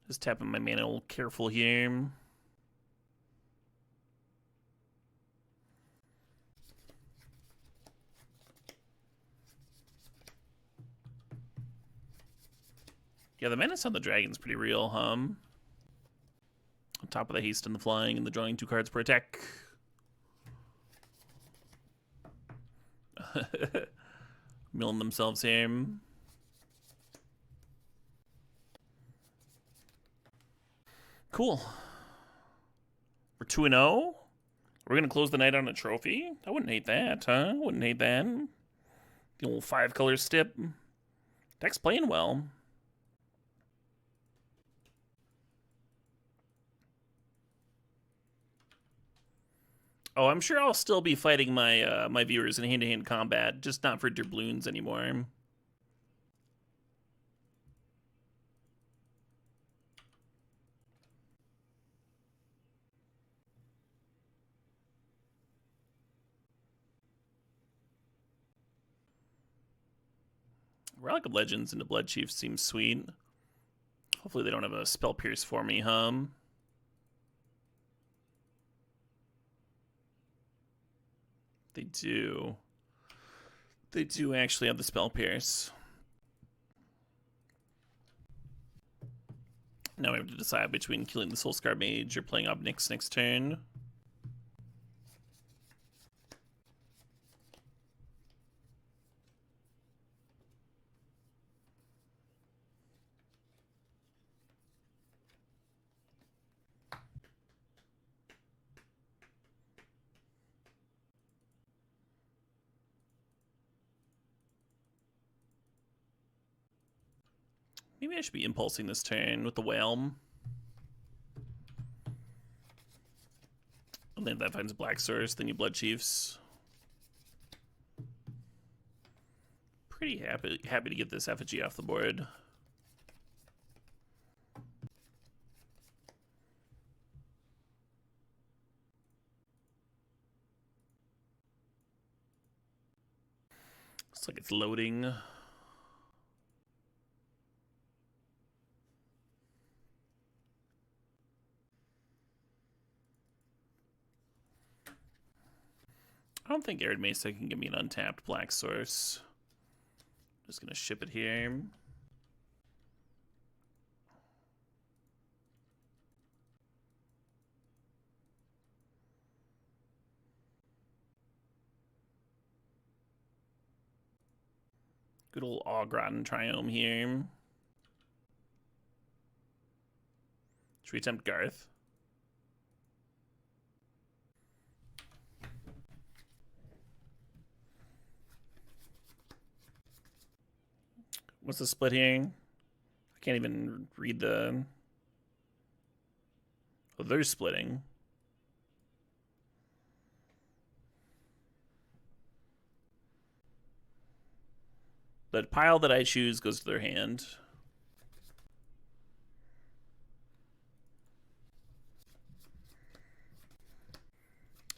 Just tapping my mana a little careful here. Yeah, the menace on the dragon's pretty real, On top of the haste and the flying and the drawing 2 cards per attack. Milling themselves here. Cool. We're 2-0. We're going to close the night on a trophy? I wouldn't hate that, huh? Wouldn't hate that. The old 5-color stip. Deck's playing well. Oh, I'm sure I'll still be fighting my my viewers in hand-to-hand combat, just not for doubloons anymore. Relic of Legends into Blood Chief seems sweet. Hopefully they don't have a Spell Pierce for me, They do. They do actually have the Spell Pierce. Now we have to decide between killing the Soulscar Mage or playing Obnyx next turn. Maybe I should be impulsing this turn with the Whale. And then if that finds a Black Source, then you Blood Chiefs. Pretty happy to get this effigy off the board. Looks like it's loading. I don't think Arid Mesa can give me an untapped Black Source. Just gonna ship it here. Good old Augrotten Triome here. Should we attempt Garth? What's the split here? I can't even read the... Oh, they're splitting. The pile that I choose goes to their hand.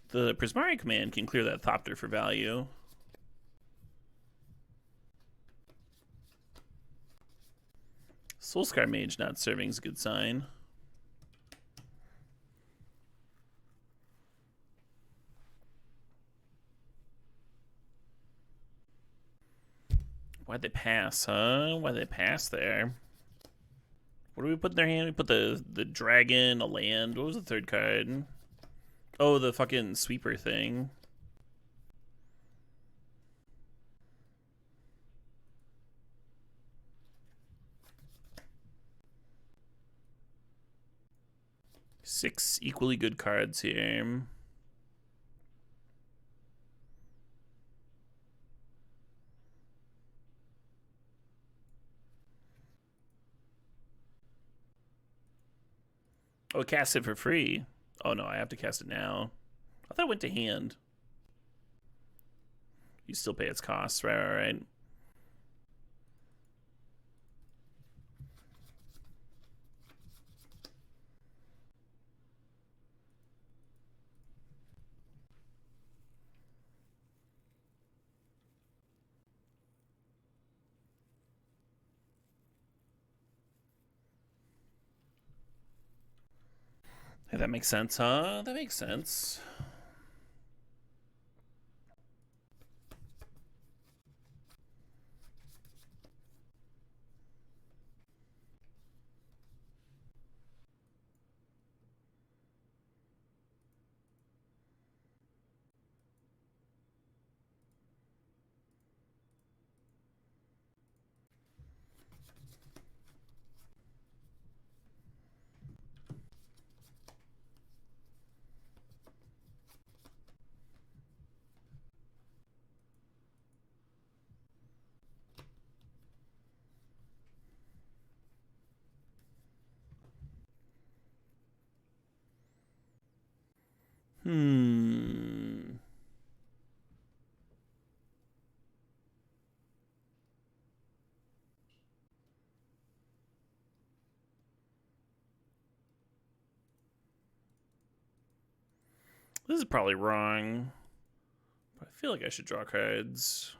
The Prismari command can clear that Thopter for value. Soulscar Mage not serving is a good sign. Why'd they pass, huh? Why'd they pass there? What do we put in their hand? We put the dragon, a land. What was the third card? Oh, the fucking sweeper thing. Six equally good cards here. Oh, cast it for free. Oh no, I have to cast it now. I thought it went to hand. You still pay its costs, right? Hey, that makes sense, huh? That makes sense. This is probably wrong. But I feel like I should draw cards.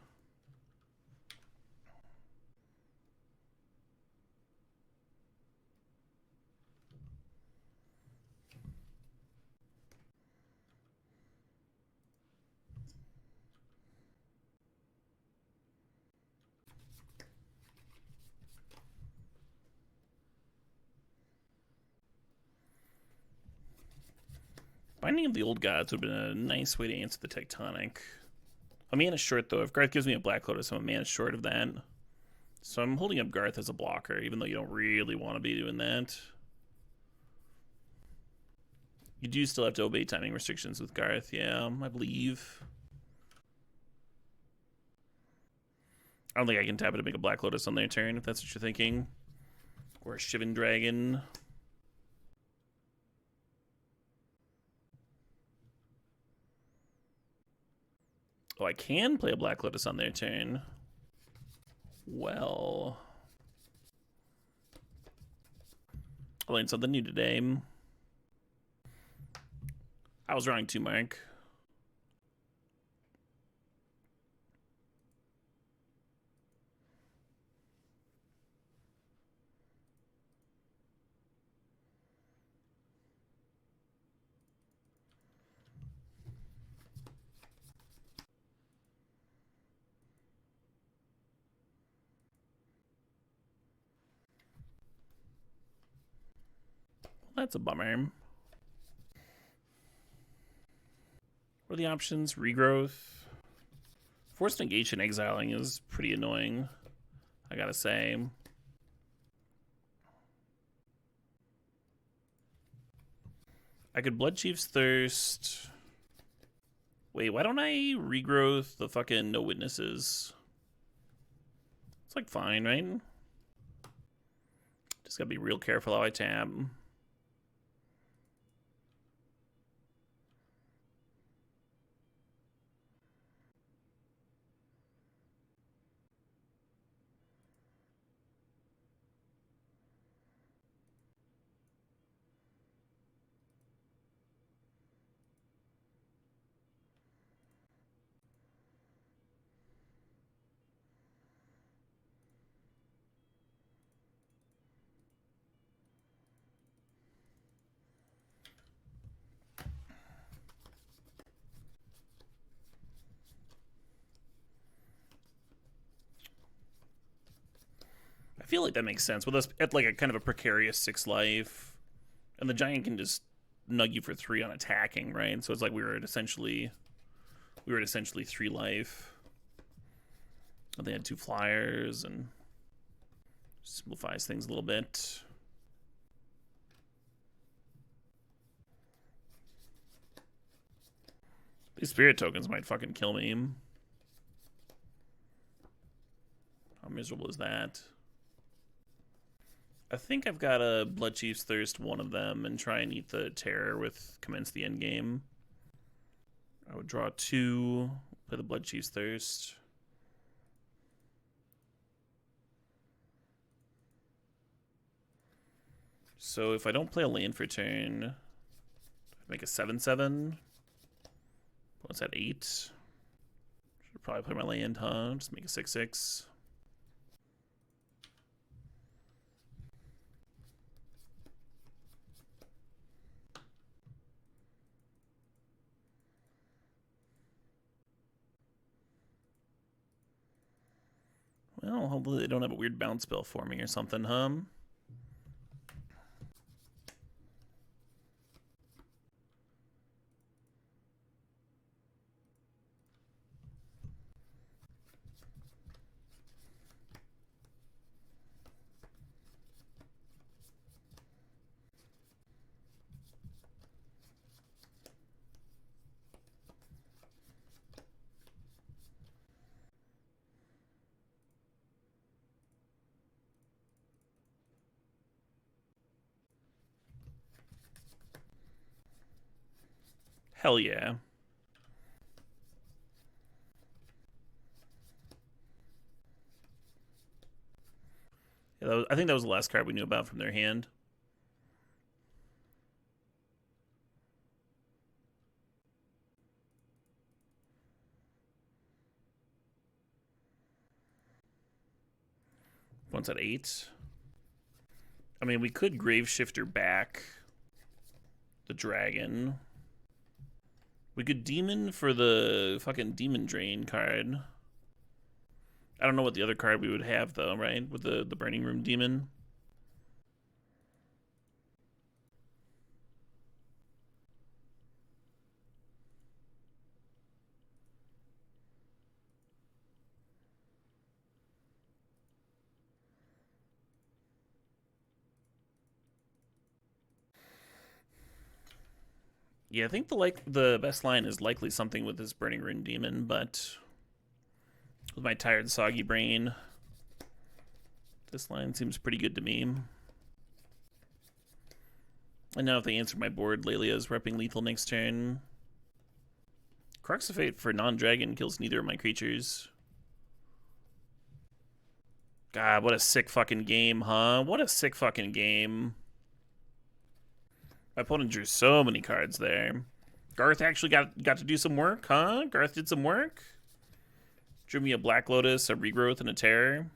Binding of the Old Gods would have been a nice way to answer the Tectonic. A mana short, though. If Garth gives me a Black Lotus, I'm a mana short of that. So I'm holding up Garth as a blocker, even though you don't really want to be doing that. You do still have to obey timing restrictions with Garth, yeah, I believe. I don't think I can tap it to make a Black Lotus on their turn, if that's what you're thinking. Or a Shivan Dragon. Oh, I can play a Black Lotus on their turn. Well, I learned something new today. I was wrong too, Mark. That's a bummer. What are the options? Regrowth. Forced negation exiling is pretty annoying, I gotta say. I could Bloodchief's Thirst. Wait, why don't I regrowth the fucking No Witnesses? It's like fine, right? Just gotta be real careful how I tap. I feel like that makes sense with us at like a kind of a precarious 6 life, and the giant can just nug you for 3 on attacking, right? So it's like we were at essentially 3 life. And they had 2 flyers and simplifies things a little bit. These spirit tokens might fucking kill me. How miserable is that? I think I've got a Blood Chief's Thirst, one of them, and try and eat the Terror with Commence the Endgame. I would draw 2, play the Blood Chief's Thirst. So if I don't play a land for turn, make a 7/7. What's that, 8? Should probably play my land, huh? Just make a 6/6. Well, hopefully they don't have a weird bounce spell for me or something, huh? Hell yeah. I think that was the last card we knew about from their hand. One's at 8. I mean, we could Graveshifter back the dragon. We could Demon for the fucking Demon Drain card. I don't know what the other card we would have, though, right? With the Burning Room Demon. Yeah, I think the best line is likely something with this Burning Rune Demon, but with my tired, soggy brain, this line seems pretty good to me. And now if they answer my board, Lelia's repping lethal next turn. Crux of Fate for non-dragon kills neither of my creatures. God, what a sick fucking game, huh? What a sick fucking game. My opponent drew so many cards there. Garth actually got to do some work, huh? Garth did some work. Drew me a Black Lotus, a Regrowth, and a Terror.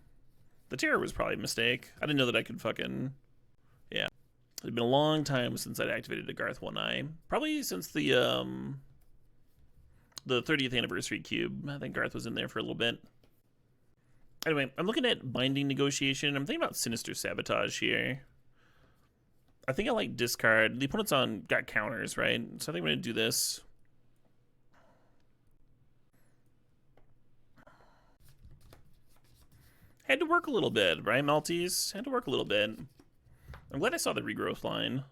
The Terror was probably a mistake. I didn't know that I could fucking... Yeah. It had been a long time since I'd activated a Garth One-Eye. Probably since the 30th anniversary cube. I think Garth was in there for a little bit. Anyway, I'm looking at Binding Negotiation. I'm thinking about Sinister Sabotage here. I think I like discard. The opponent's got counters, right? So I think I'm going to do this. Had to work a little bit, right, Maltese? Had to work a little bit. I'm glad I saw the Regrowth line.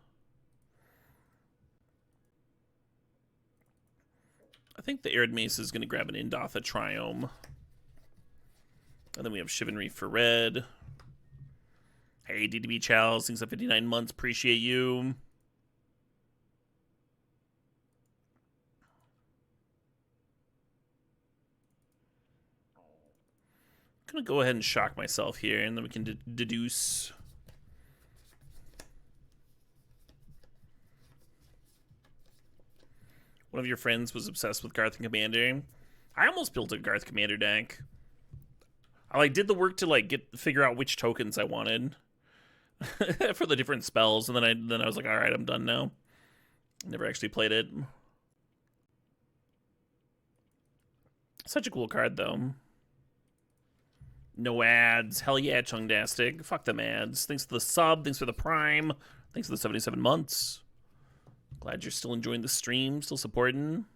I think the Arid Mace is going to grab an Indotha Triome. And then we have Chivalry for red. Hey, DDB Chows, thanks for 59 months. Appreciate you. I'm going to go ahead and shock myself here, and then we can deduce. One of your friends was obsessed with Garth and Commander. I almost built a Garth Commander deck. I did the work to figure out which tokens I wanted for the different spells, and then I was like, all right, I'm done now. Never actually played it. Such a cool card, though. No ads. Hell yeah, Chungdastic. Fuck them ads. Thanks for the sub. Thanks for the prime. Thanks for the 77 months. Glad you're still enjoying the stream, still supporting.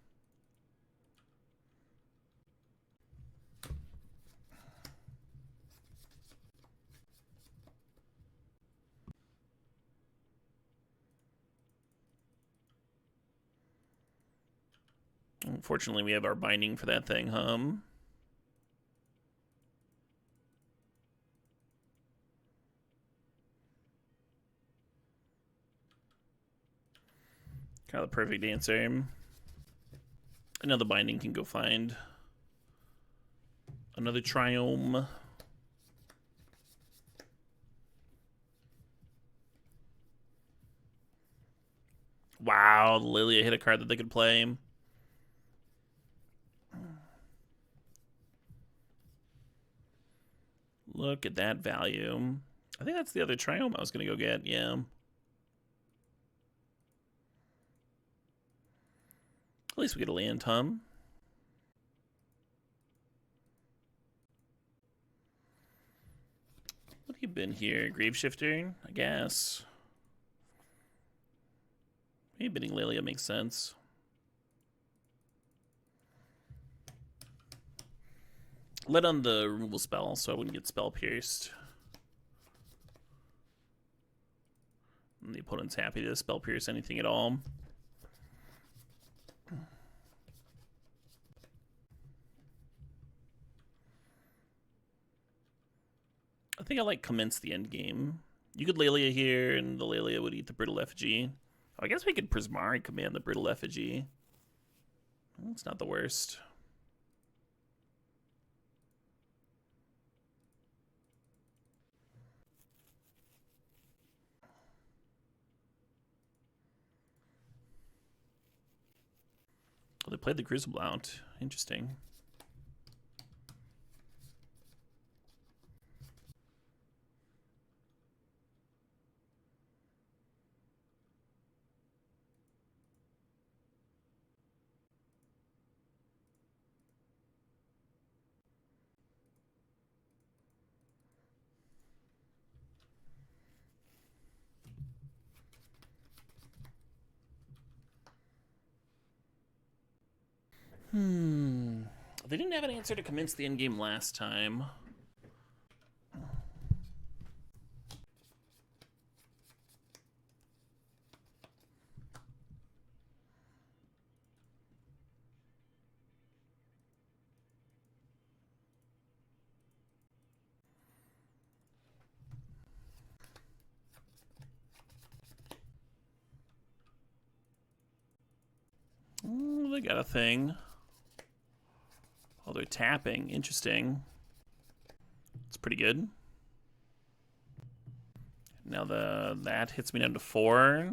Unfortunately, we have our binding for that thing, Kind of the perfect answer. Another binding can go find another triome. Wow, Lilia hit a card that they could play. Look at that value. I think that's the other triome I was going to go get, yeah. At least we get a land, hum. What have you been here? Graveshifter, I guess. Maybe bidding Lilia makes sense. Let on the removal spell so I wouldn't get spell pierced. And the opponent's happy to spell pierce anything at all. I think I like commence the end game. You could Lelia here, and the Lelia would eat the Brittle Effigy. Oh, I guess we could Prismari command the Brittle Effigy. Well, it's not the worst. Oh, they played the Crucible out. Interesting. They didn't have an answer to commence the endgame last time. Oh, they got a thing. Oh, they're tapping. Interesting. It's pretty good. Now that hits me down to 4.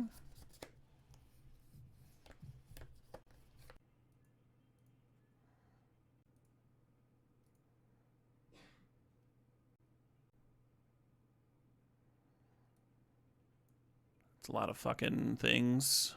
It's a lot of fucking things.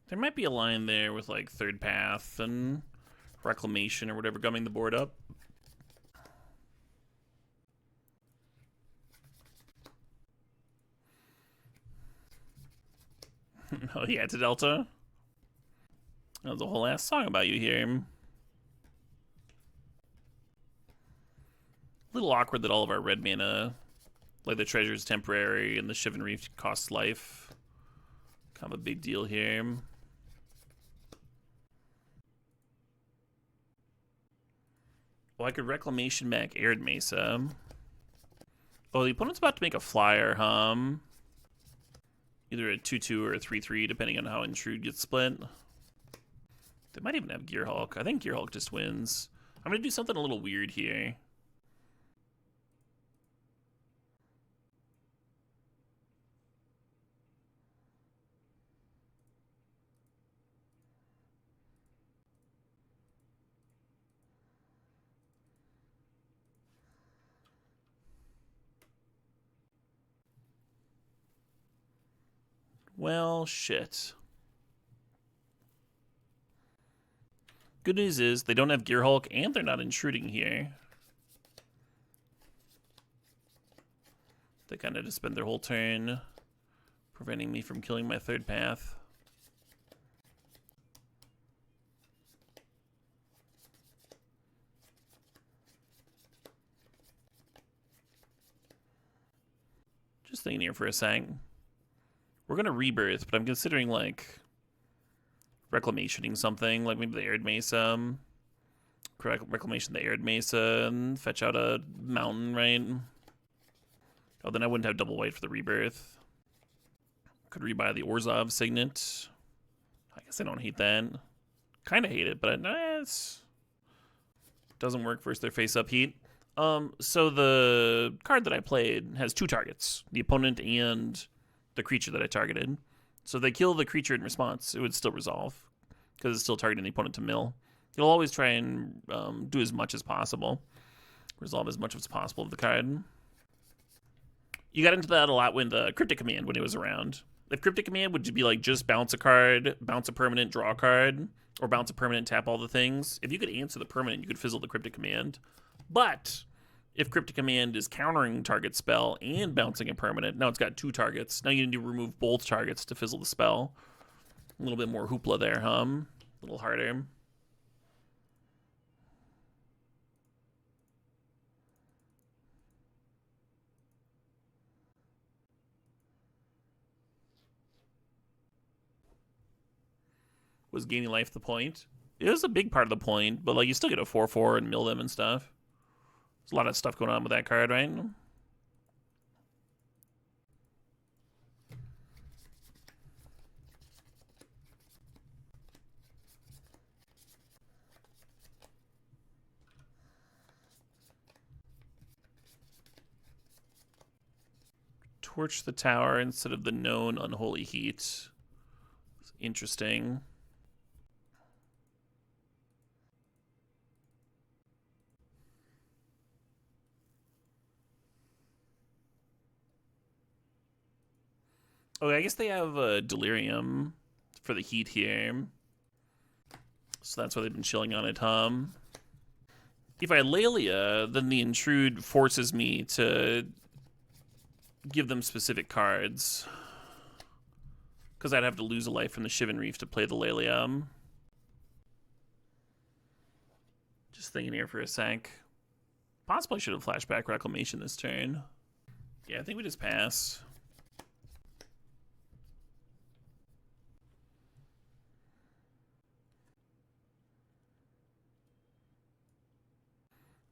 There might be a line there with like Third Path and Reclamation or whatever gumming the board up. Oh yeah, to Delta. That was a whole ass song about you here. A little awkward that all of our red mana, like the treasure's temporary and the Shivan Reef costs life. Kind of a big deal here. Well, I could Reclamation back Arid Mesa. Oh, the opponent's about to make a flyer, either a 2-2 or a 3-3, depending on how Intrude gets split. They might even have Gearhulk. I think Gearhulk just wins. I'm going to do something a little weird here. Well, shit. Good news is they don't have Gearhulk and they're not intruding here. They kind of just spend their whole turn preventing me from killing my Third Path. thinking here for a sec. We're gonna rebirth, but I'm considering like reclamationing something, like maybe the Arid Mesa. Reclamation the Arid Mesa and fetch out a mountain, right? Oh, then I wouldn't have double white for the rebirth. Could rebuy the Orzhov Signet. I guess I don't hate that. Kind of hate it, but it doesn't work versus their face-up heat. So the card that I played has two targets, the opponent and the creature that I targeted. So if they kill the creature in response, it would still resolve, because it's still targeting the opponent to mill. You'll always try and do as much as possible. Resolve as much as possible of the card. You got into that a lot when the Cryptic Command, when it was around. If Cryptic Command would be like just bounce a card, bounce a permanent, draw a card, or bounce a permanent, tap all the things. If you could answer the permanent, you could fizzle the Cryptic Command. But if Cryptic Command is countering target spell and bouncing a permanent, now it's got two targets. Now you need to remove both targets to fizzle the spell. A little bit more hoopla there, huh? A little harder. Was gaining life the point? It was a big part of the point, but like you still get a 4/4 and mill them and stuff. There's a lot of stuff going on with that card, right? Torch the tower instead of the known unholy heat. Interesting. Okay, I guess they have Delirium for the heat here. So that's why they've been chilling on it, If I Lelia, then the Intrude forces me to give them specific cards. Because I'd have to lose a life from the Shivan Reef to play the Lelia. Just thinking here for a sec. Possibly should have flashback Reclamation this turn. Yeah, I think we just pass.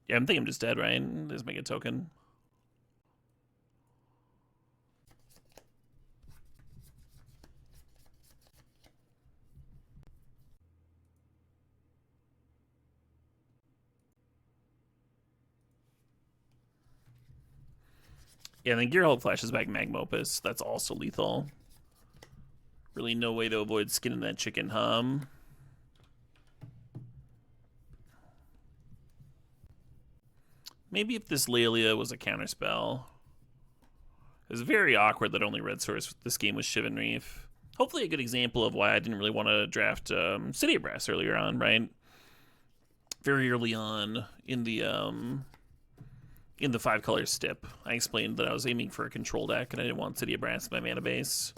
Yeah, I'm thinking I'm just dead, right? Just make a token. Yeah, and then Gearhulk flashes back Magma Opus. That's also lethal. Really no way to avoid skinning that chicken, Maybe if this Lelia was a counterspell. It was very awkward that only red source this game was Shivan Reef. Hopefully a good example of why I didn't really want to draft City of Brass earlier on, right? Very early on in the 5-color stip, I explained that I was aiming for a control deck and I didn't want City of Brass in my mana base.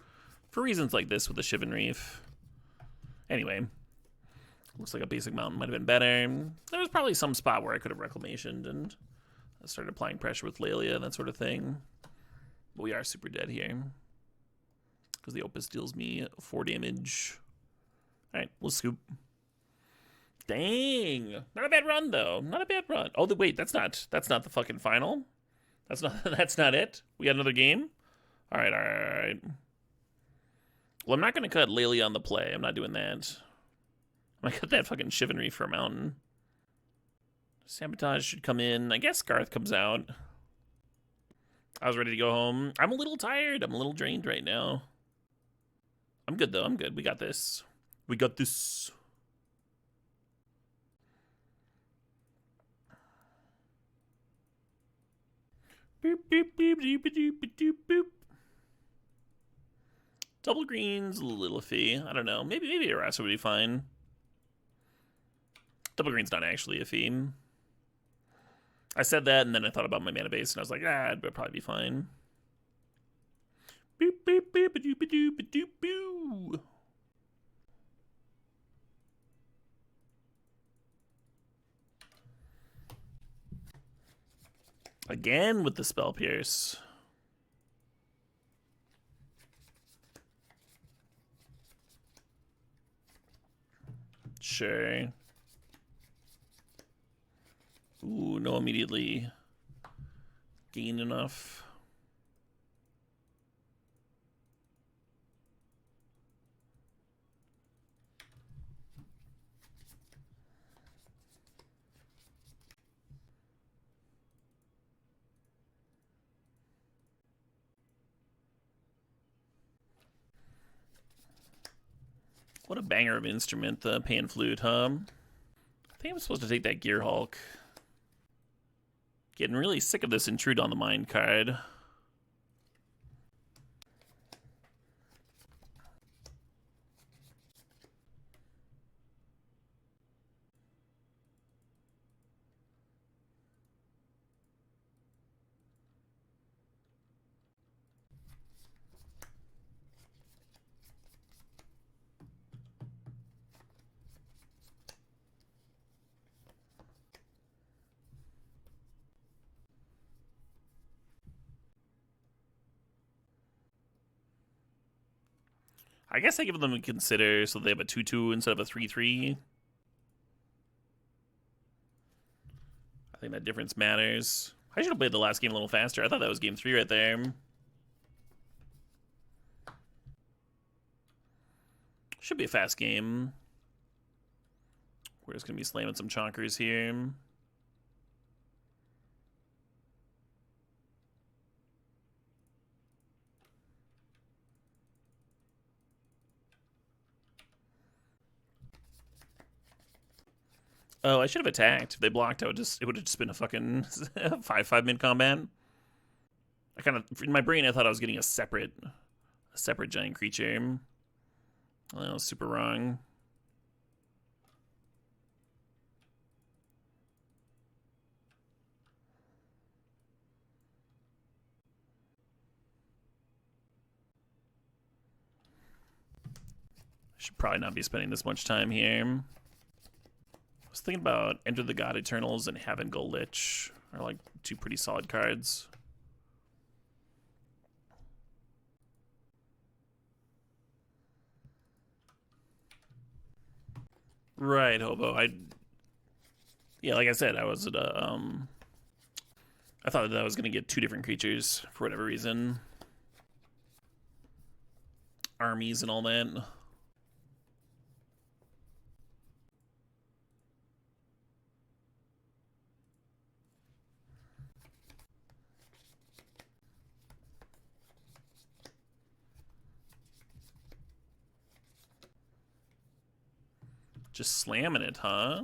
For reasons like this with the Shivan Reef. Anyway. Looks like a basic mountain might have been better. There was probably some spot where I could have reclamationed and I started applying pressure with Lelia and that sort of thing. But we are super dead here. Because the Opus deals me 4 damage. Alright, we'll scoop. Dang! Not a bad run though. Not a bad run. Oh, wait, that's not the fucking final. That's not it. We got another game. Alright. Well, I'm not gonna cut Lelia on the play. I'm not doing that. I got that fucking Shivan Reef for a mountain. Sabotage should come in. I guess Garth comes out. I was ready to go home. I'm a little tired. I'm a little drained right now. I'm good, though. I'm good. We got this. We got this. Boop, boop, boop, doop, doop, doop, boop. Double green's a little iffy. I don't know. Maybe Arasa would be fine. Double green's not actually a theme. I said that, and then I thought about my mana base, and I was like, it'd probably be fine. Boop, boop, boop, doop, doop, doop, boo. Again with the Spell Pierce. Sure. Ooh, no immediately gain enough. What a banger of instrument, the pan flute, huh? I think I'm supposed to take that Gear Hulk. Getting really sick of this Intrude on the Mind card. I guess I give them a consider so they have a 2-2 instead of a 3-3. I think that difference matters. I should have played the last game a little faster. I thought that was game 3 right there. Should be a fast game. We're just going to be slamming some chonkers here. Oh, I should have attacked. If they blocked, it would have just been a fucking 5-5 mid combat. I kind of, in my brain, I thought I was getting a separate giant creature. That was super wrong. I should probably not be spending this much time here. I was thinking about Enter the God Eternals and Heaven Go Lich are like two pretty solid cards. Right, Hobo. Yeah, like I said, I was at I thought that I was gonna get two different creatures for whatever reason. Armies and all that. Just slamming it, huh?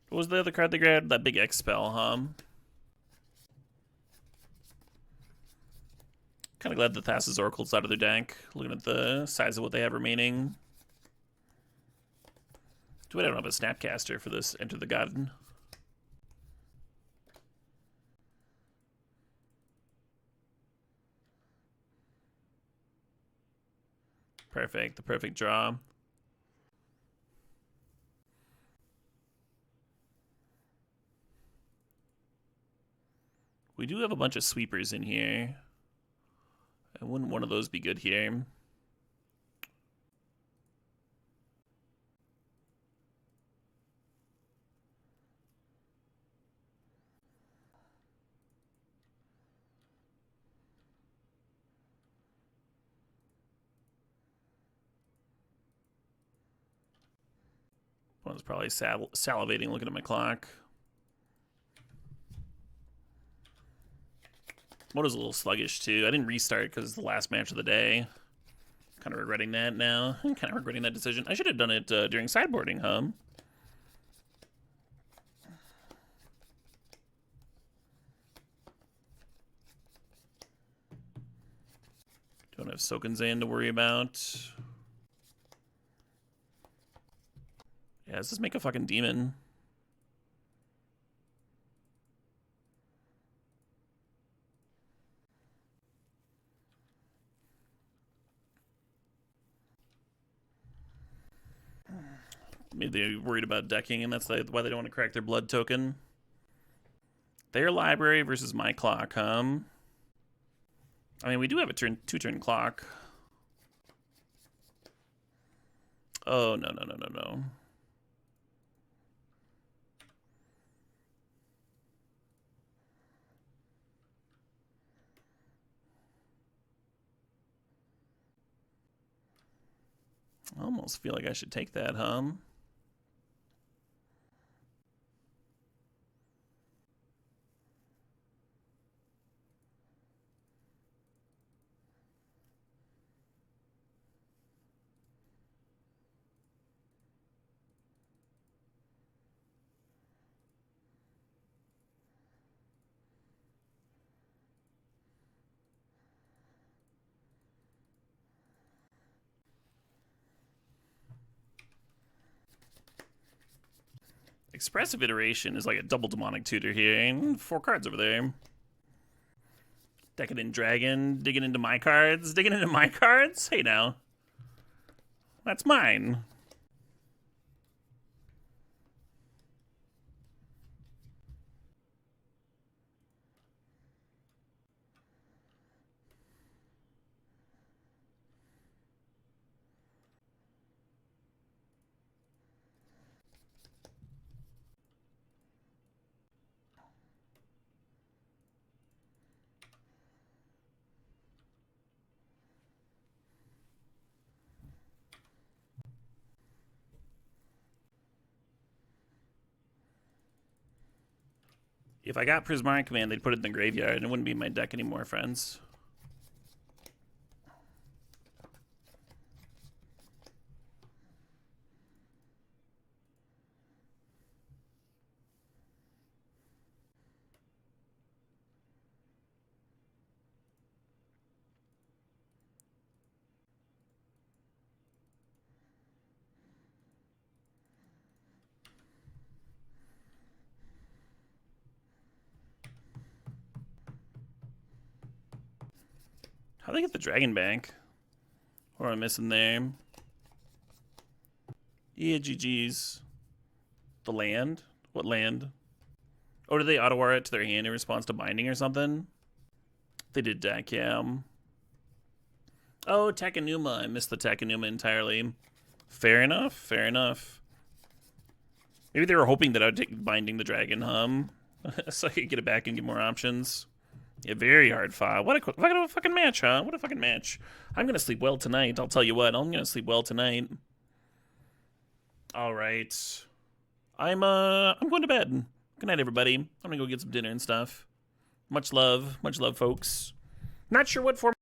What was the other card they grabbed? That big X spell, huh? Kind of glad the Thassa's Oracle's out of their deck. Looking at the size of what they have remaining. Do I don't have a Snapcaster for this Enter the God? Perfect. The perfect draw. We do have a bunch of sweepers in here. And wouldn't one of those be good here? One's probably salivating looking at my clock. Moto's a little sluggish too. I didn't restart because it's the last match of the day. Kind of regretting that now. Kind of regretting that decision. I should have done it during sideboarding, huh? Don't have Sokenzan to worry about. Yeah, let's just make a fucking demon. Maybe they're worried about decking, and that's why they don't want to crack their blood token. Their library versus my clock, I mean, we do have a two-turn clock. Oh, no. I almost feel like I should take that, Expressive Iteration is like a double demonic tutor here, and 4 cards over there. Decadent Dragon, digging into my cards? Digging into my cards? Hey now. That's mine. If I got Prismatic Command, they'd put it in the graveyard, and it wouldn't be in my deck anymore, friends. How'd they get the Dragon Bank? What am I missing there? Yeah, GG's. The land? What land? Oh, did they auto-war it to their hand in response to binding or something? They did deck, yeah. Oh, Takenuma. I missed the Takenuma entirely. Fair enough. Maybe they were hoping that I would take binding the dragon, so I could get it back and get more options. Yeah, very hard fought. What a fucking match, huh? What a fucking match. I'm gonna sleep well tonight. I'll tell you what. I'm gonna sleep well tonight. All right. I'm going to bed. Good night, everybody. I'm gonna go get some dinner and stuff. Much love, folks. Not sure what form.